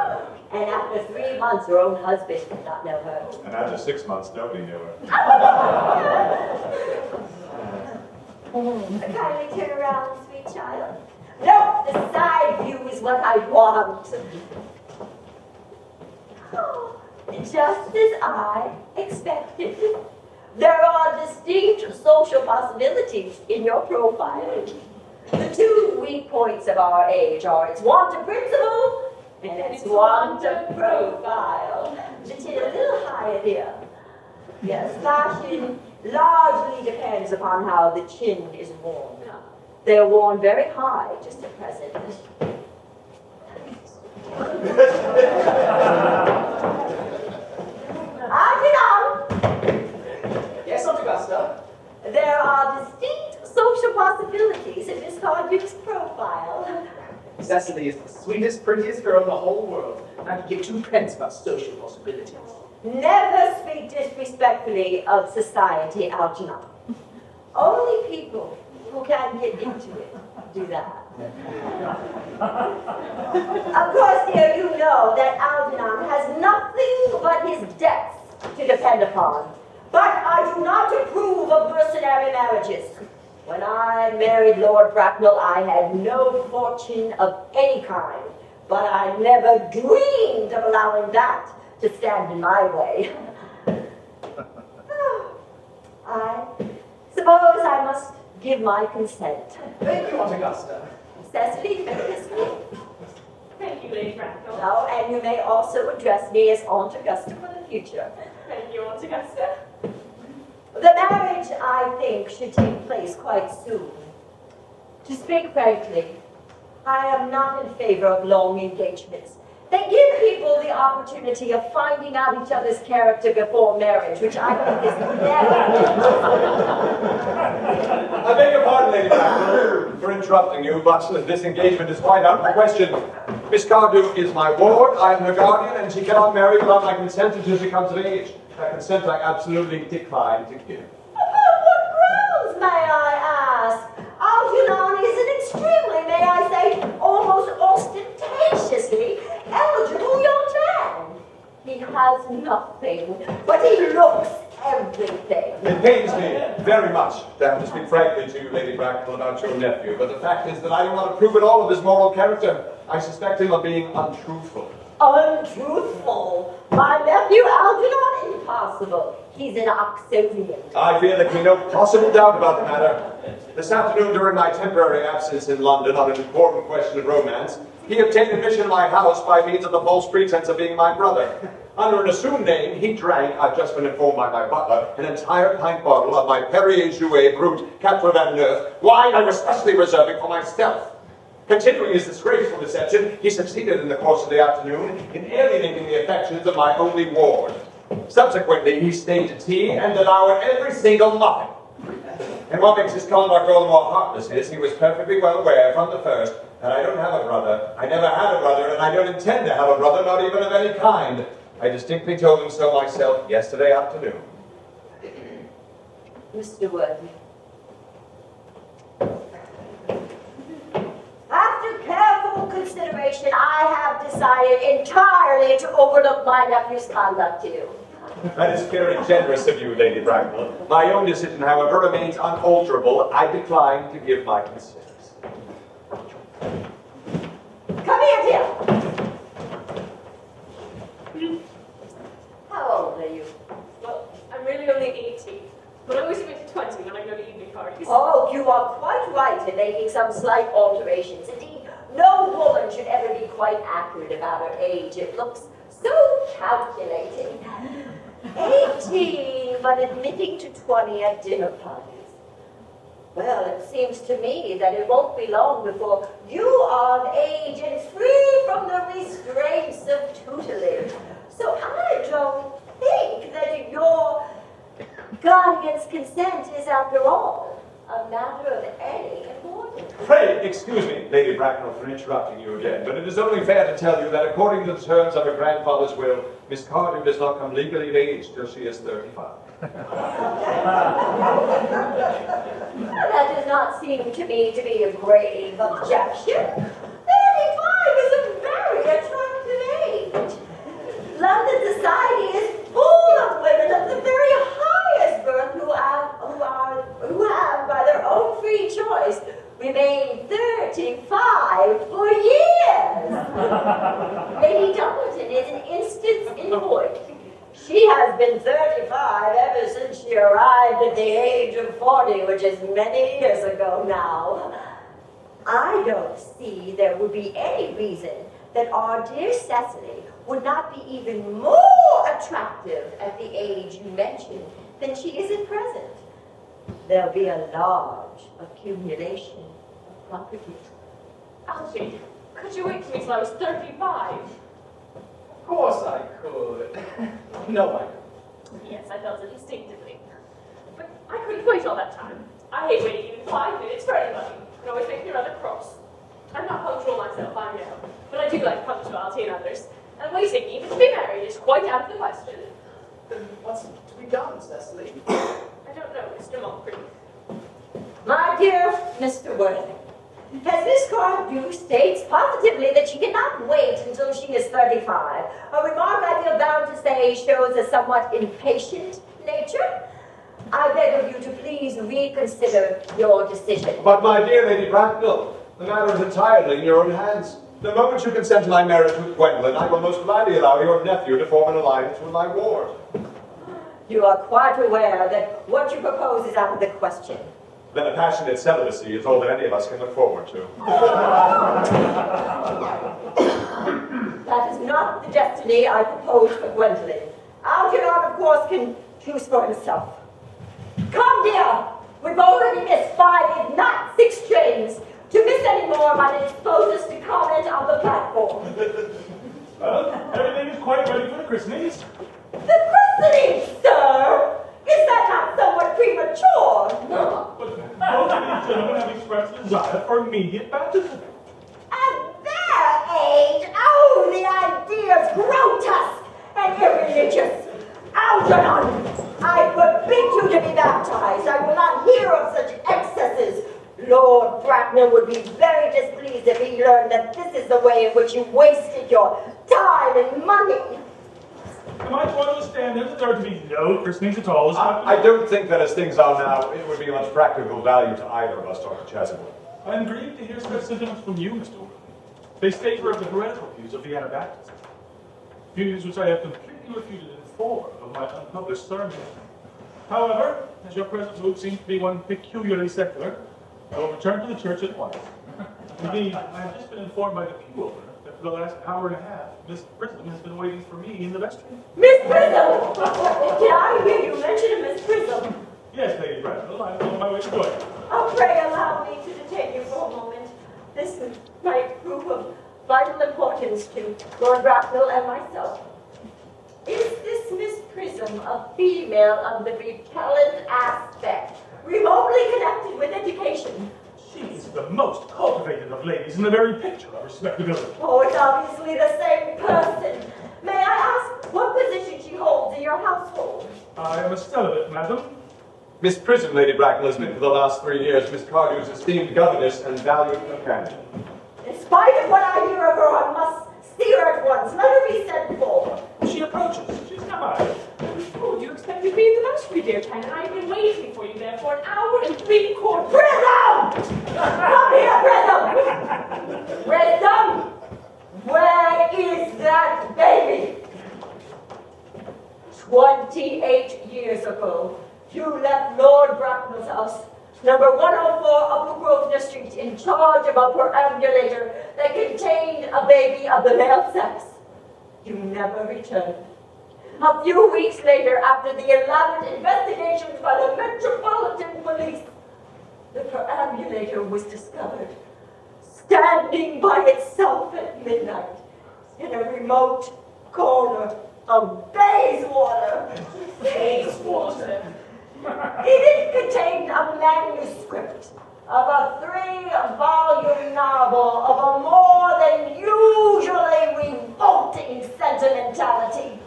and after 3 months, her own husband did not know her. And after 6 months, nobody knew her. Kindly turn around, sweetie. sweet child. No, the side view is what I want. Oh, just as I expected. There are distinct social possibilities in your profile. The two weak points of our age are its want of principle and its want of profile. Which is a little higher here. Yes, fashion largely depends upon how the chin is worn. They're worn very high just at present. Yes, Aunt Augusta? There are distinct social possibilities in Miss Cardew's profile. Cecily is the sweetest, prettiest girl in the whole world. I can give 2 pence about social possibilities. Never speak disrespectfully of society, Algernon. Only people who can get into it do that. Of course, dear, you know that Algernon has nothing but his debts to depend upon. But I do not approve of mercenary marriages. When I married Lord Bracknell, I had no fortune of any kind, but I never dreamed of allowing that to stand in my way. I suppose I must give my consent. Thank you, Aunt Augusta. Cecily, may kiss me. Thank you, Lady Bracknell. No, and you may also address me as Aunt Augusta for the future. Thank you, Aunt Augusta. The marriage, I think, should take place quite soon. To speak frankly, I am not in favor of long engagements. They give people the opportunity of finding out each other's character before marriage, which I think is never. I beg your pardon, Lady Bracknell, for interrupting you, but this engagement is quite out of the question. Miss Cardew is my ward, I am her guardian, and she cannot marry without my consent until she comes of age. That consent I absolutely decline to give. Upon what grounds, may I ask? Algernon is an extremely, may I say, almost ostentatiously eligible young man. He has nothing, but he looks everything. It pains me very much to have to speak frankly to you, Lady Bracknell, about your nephew, but the fact is that I do not approve at all of his moral character. I suspect him of being untruthful. Untruthful. My nephew Algernon, impossible. He's an Oxonian. I fear there can be no possible doubt about the matter. This afternoon, during my temporary absence in London on an important question of romance, he obtained admission to my house by means of the false pretense of being my brother. Under an assumed name, he drank, I've just been informed by my butler, an entire pint bottle of my Perrier-Jouet Brut Quatre Vingt-Neuf, wine I was specially reserving for myself. Continuing his disgraceful deception, he succeeded in the course of the afternoon in alienating the affections of my only ward. Subsequently, he stayed to tea and devoured every single muffin. And what makes his conduct all the more heartless is he was perfectly well aware from the first that I don't have a brother, I never had a brother, and I don't intend to have a brother, not even of any kind. I distinctly told him so myself yesterday afternoon. Mr. Worthy. After careful consideration, I have decided entirely to overlook my nephew's conduct to you. That is very generous of you, Lady Bracknell. My own decision, however, remains unalterable. I decline to give my consent. Come here, dear. How old are you? Well, I'm really only 18, but I always admit to 20 when I go to evening parties. Oh, you are quite right in making some slight alterations. Indeed, no woman should ever be quite accurate about her age. It looks so calculating. 18, but admitting to 20 at dinner parties. Well, it seems to me that it won't be long before you are of age and free from the restraints of tutelage. So I don't think that your guardian's consent is, after all, a matter of any importance. Pray, excuse me, Lady Bracknell, for interrupting you again, but it is only fair to tell you that according to the terms of her grandfather's will, Miss Cardew does not come legally of age till she is 35. That does not seem to me to be a grave objection. 35 is a very attractive age. London society is full of women of the very highest birth who have, by their own free choice, remained 30 alive for years. Lady Dumbledon is an instance in point. She has been 35 ever since she arrived at the age of 40, which is many years ago now. I don't see there would be any reason that our dear Cecily would not be even more attractive at the age you mentioned than she is at present. There'll be a large accumulation of property. Alfie, could you wait till me till I was 35? Of course I could. No, I couldn't. Yes, I felt it instinctively. But I couldn't wait all that time. I hate waiting even 5 minutes for anybody. It always makes me rather cross. I'm not punctual myself, I know. But I do like punctuality in others. And waiting even to be married is quite out of the question. Then what's to be done, Cecily? I don't know, Mr. Moncrieff. My dear Mr. Worthing, as Miss Cardew states positively that she cannot wait until she is 35, a remark I feel bound to say shows a somewhat impatient nature. I beg of you to please reconsider your decision. But my dear Lady Bracknell, the matter is entirely in your own hands. The moment you consent to my marriage with Gwendolyn, I will most gladly allow your nephew to form an alliance with my ward. You are quite aware that what you propose is out of the question. Then a passionate celibacy is all that any of us can look forward to. That is not the destiny I propose for Gwendolyn. Algernon, of course, can choose for himself. Come, dear! We've already missed 5, if not 6 trains. To miss any more might expose us to comment on the platform. Well, everything is quite ready for the christenings. The christening, sir! Is that not somewhat premature? But both of these gentlemen have expressed a desire for immediate baptism. At their age, oh, the idea's grotesque and irreligious. Algernon, I forbid you to be baptized. I will not hear of such excesses. Lord Bracknell would be very displeased if he learned that this is the way in which you wasted your time and money. Am I to understand that there are to be no christenings at all? I don't think that as things are now, it would be of much practical value to either of us, Dr. Chasuble. I am grieved to hear such sentiments from you, Mr. Wilde. They favor of the heretical views of the Anabaptists. Views which I have completely refuted in 4 of my unpublished sermons. However, as your present mood seems to be one peculiarly secular, I will return to the church at once. Indeed, I have just been informed by the pew opener that for the last hour and a half, Miss Prism has been waiting for me in the vestry. Miss Prism! Did I hear you mention Miss Prism? Yes, Lady Bracknell, I am on my way to join you. Oh, pray allow me to detain you for a moment. This might prove of vital importance to Lord Bracknell and myself. Is this Miss Prism a female of the repellent aspect, remotely connected with education? She is the most cultivated of ladies and the very picture of respectability. Oh, it's obviously the same person. May I ask what position she holds in your household? I am a celibate, madam. Miss Prism, Lady Bracknell, has been for the last 3 years Miss Cardew's esteemed governess and valued companion. In spite of what I hear of her, I must see her at once. Let her be sent for. She approaches. She's not. Oh, you expected me in the vestry, dear Pen, and I've been waiting for you there for an hour and 3/4. Prism! Come here, Prism! Prism! Where is that baby? 28 years ago, you left Lord Bracknell's house, number 104 Upper Grosvenor Street, in charge of a perambulator that contained a baby of the male sex. You never returned. A few weeks later, after the elaborate investigations by the Metropolitan Police, the perambulator was discovered, standing by itself at midnight in a remote corner of Bayswater. Bayswater. It contained a manuscript of a 3-volume novel of a more than usually revolting sentimentality.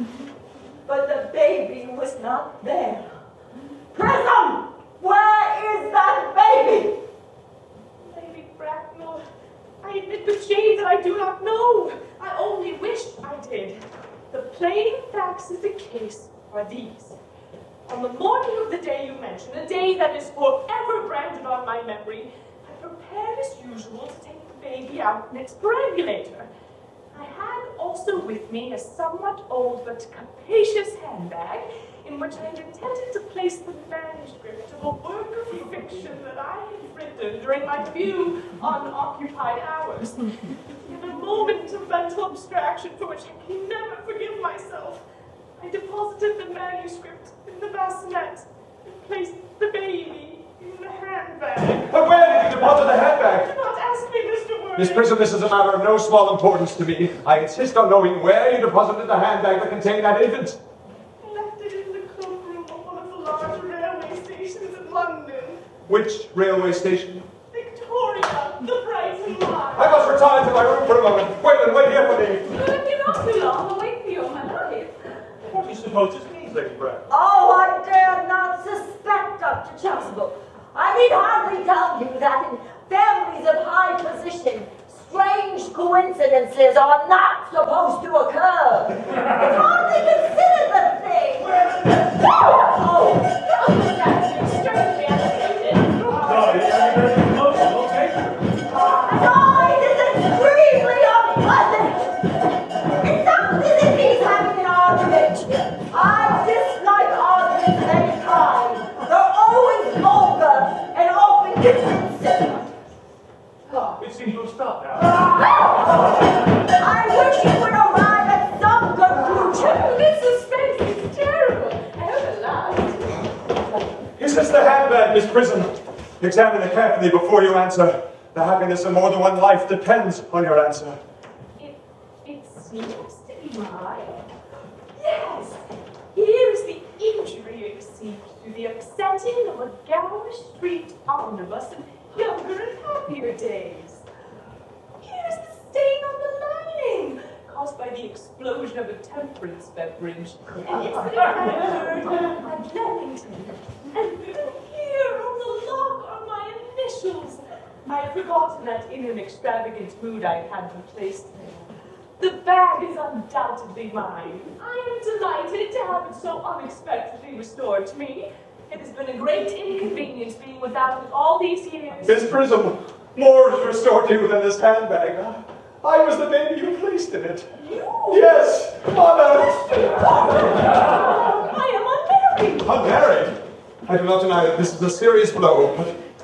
But the baby was not there. Prism! Where is that baby? Lady Bracknell, I admit with shame that I do not know. I only wish I did. The plain facts of the case are these. On the morning of the day you mentioned, a day that is forever branded on my memory, I prepared as usual to take the baby out in its perambulator. I had also with me a somewhat old but capacious handbag in which I had intended to place the manuscript of a work of fiction that I had written during my few unoccupied hours. In a moment of mental abstraction for which I can never forgive myself, I deposited the manuscript in the bassinet and placed the baby in the handbag. But where did you deposit the handbag? Do not ask me, Mr. Worthing. Miss Prism, this is a matter of no small importance to me. I insist on knowing where you deposited the handbag that contained that infant. I left it in the cloakroom of one of the large railway stations in London. Which railway station? Victoria, the Brighton line. I must retire to my room for a moment. Gwendolyn, wait here for me. You're not too long. I'll wait for you on my life. What do you suppose this means, Lady Bracknell? Oh, I dare not suspect, Dr. Chasuble. I need hardly tell you that in families of high position, strange coincidences are not supposed to occur. It's hardly considered the thing. Oh, That's extremely elevated. Sorry, I'm very emotional, take it. noise is extremely unpleasant. It sounds as if he's having an argument. I dislike arguments of any kind. They're always vulgar and often convincing. It seems to have stopped now. I wish you would arrive at some conclusion. This suspense is terrible. I hope it lasts. Is this the handbag, Miss Prism? Examine it carefully before you answer. The happiness of more than one life depends on your answer. It seems to be mine. Yes, here is the injury it received through the upsetting of a Gower Street omnibus in younger and happier days. Here's the stain on the lining, caused by the explosion of a temperance beverage. And yesterday I heard at Leamington. And here on the lock are my initials. I had forgotten that in an extravagant mood I had them placed there. The bag is undoubtedly mine. I am delighted to have it so unexpectedly restored to me. It has been a great inconvenience being without it all these years. Miss Prism, more is restored to you than this handbag. I was the baby you placed in it. You? Yes, Mother. I am unmarried. Unmarried? I do not deny that this is a serious blow,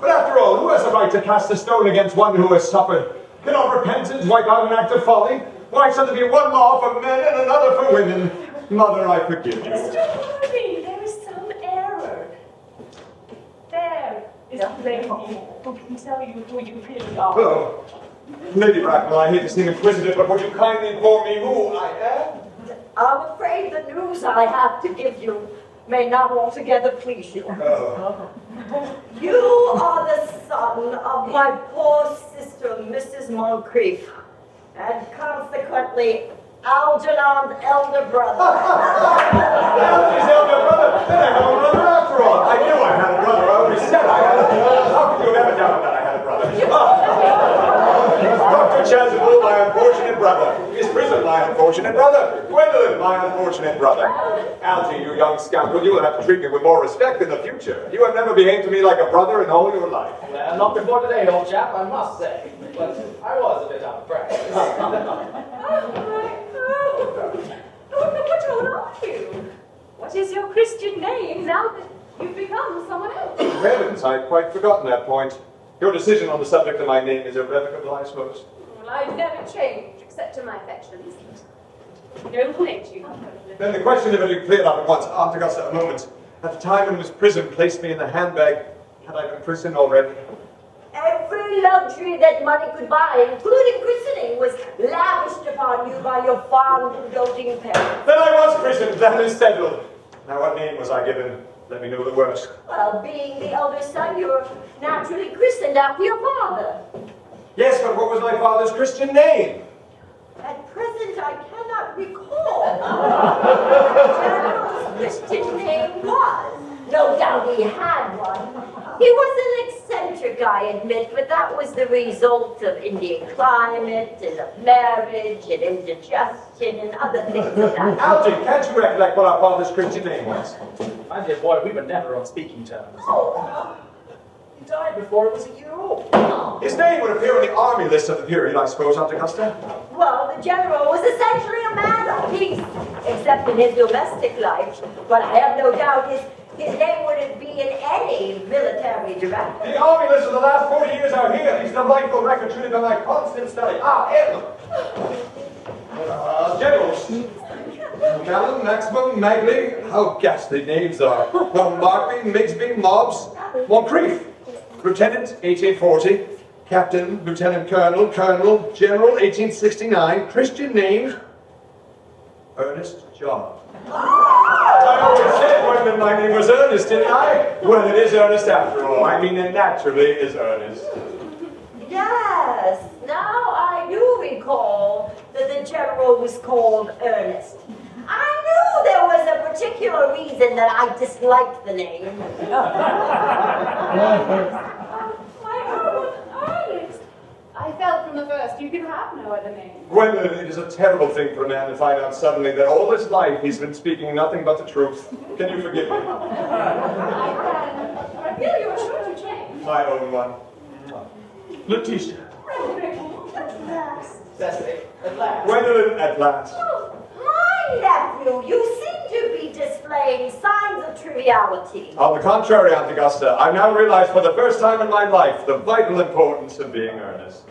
but after all, who has the right to cast a stone against one who has suffered? Cannot repentance wipe out an act of folly? Why shall there be one law for men and another for women? Mother, I forgive you. Mr. Harvey, there is some error. There is a lady who can tell you who you really are. Oh, Lady Bracknell, I hate to seem inquisitive, but would you kindly inform me who I am? I'm afraid the news I have to give you may not altogether please you. Oh. You are the son of my poor sister, Mrs. Moncrieff, and consequently, Algernon's elder brother. Algy's elder brother? Then I have a brother after all. I knew I had a brother. I always said I had a brother. How could you have ever doubted that I had a brother? Dr. Chasuble, my unfortunate brother. Miss Prism, my unfortunate brother. Gwendolyn, my unfortunate brother. Algy, you young scoundrel, you will have to treat me with more respect in the future. You have never behaved to me like a brother in all your life. Well, not before today, old chap, I must say. But I was a bit out of practice. What are you? What is your Christian name now that you've become someone else? Heavens, I'd quite forgotten that point. Your decision on the subject of my name is irrevocable, I suppose. Well, I'd never change except to my affections. No hate you. Then the question of it you cleared up at once. Aunt Augusta, a moment. At the time when Miss Prism placed me in the handbag, had I been christened already? Every luxury that money could buy, including christening, was lavished upon you by your fond and doting parents. Then I was christened, that is settled. Now what name was I given? Let me know the worst. Well, being the elder son, you were naturally christened after your father. Yes, but what was my father's Christian name? At present, I cannot recall what General's Christian name was. No doubt he had one. He was an eccentric, I admit, but that was the result of Indian climate, and of marriage, and indigestion, and other things of that. Algy, can't you recollect what our father's Christian name was? My dear boy, we were never on speaking terms. Oh, died before it was a year old. His name would appear on the army list of the period, I suppose, Aunt Augusta? Well, the general was essentially a man of peace, except in his domestic life. But I have no doubt his name wouldn't be in any military directory. The army list of the last 40 years are here. These delightful records should have been my constant study. M. Generals. Callum, Maximum, Magley. How ghastly names are. Markby, Migsby, Mobbs. Moncrieff. Lieutenant, 1840. Captain, Lieutenant Colonel, Colonel, General, 1869. Christian name, Ernest John. I always said, Gwendolyn, my name was Ernest, didn't I? Well, it is Ernest after all. I mean, it naturally is Ernest. Yes, now I do recall that the general was called Ernest. I knew there was a particular reason that I disliked the name. My own Ernest. I felt from the first you could have no other name. Gwendolyn, it is a terrible thing for a man to find out suddenly that all his life he's been speaking nothing but the truth. Can you forgive me? I can. I feel you are sure to change. My own one. Letitia. Cecily, at last. Gwendolyn, at last. Oh, my nephew, you seem to be displaying signs of triviality. On the contrary, Aunt Augusta, I now realize for the first time in my life the vital importance of being earnest.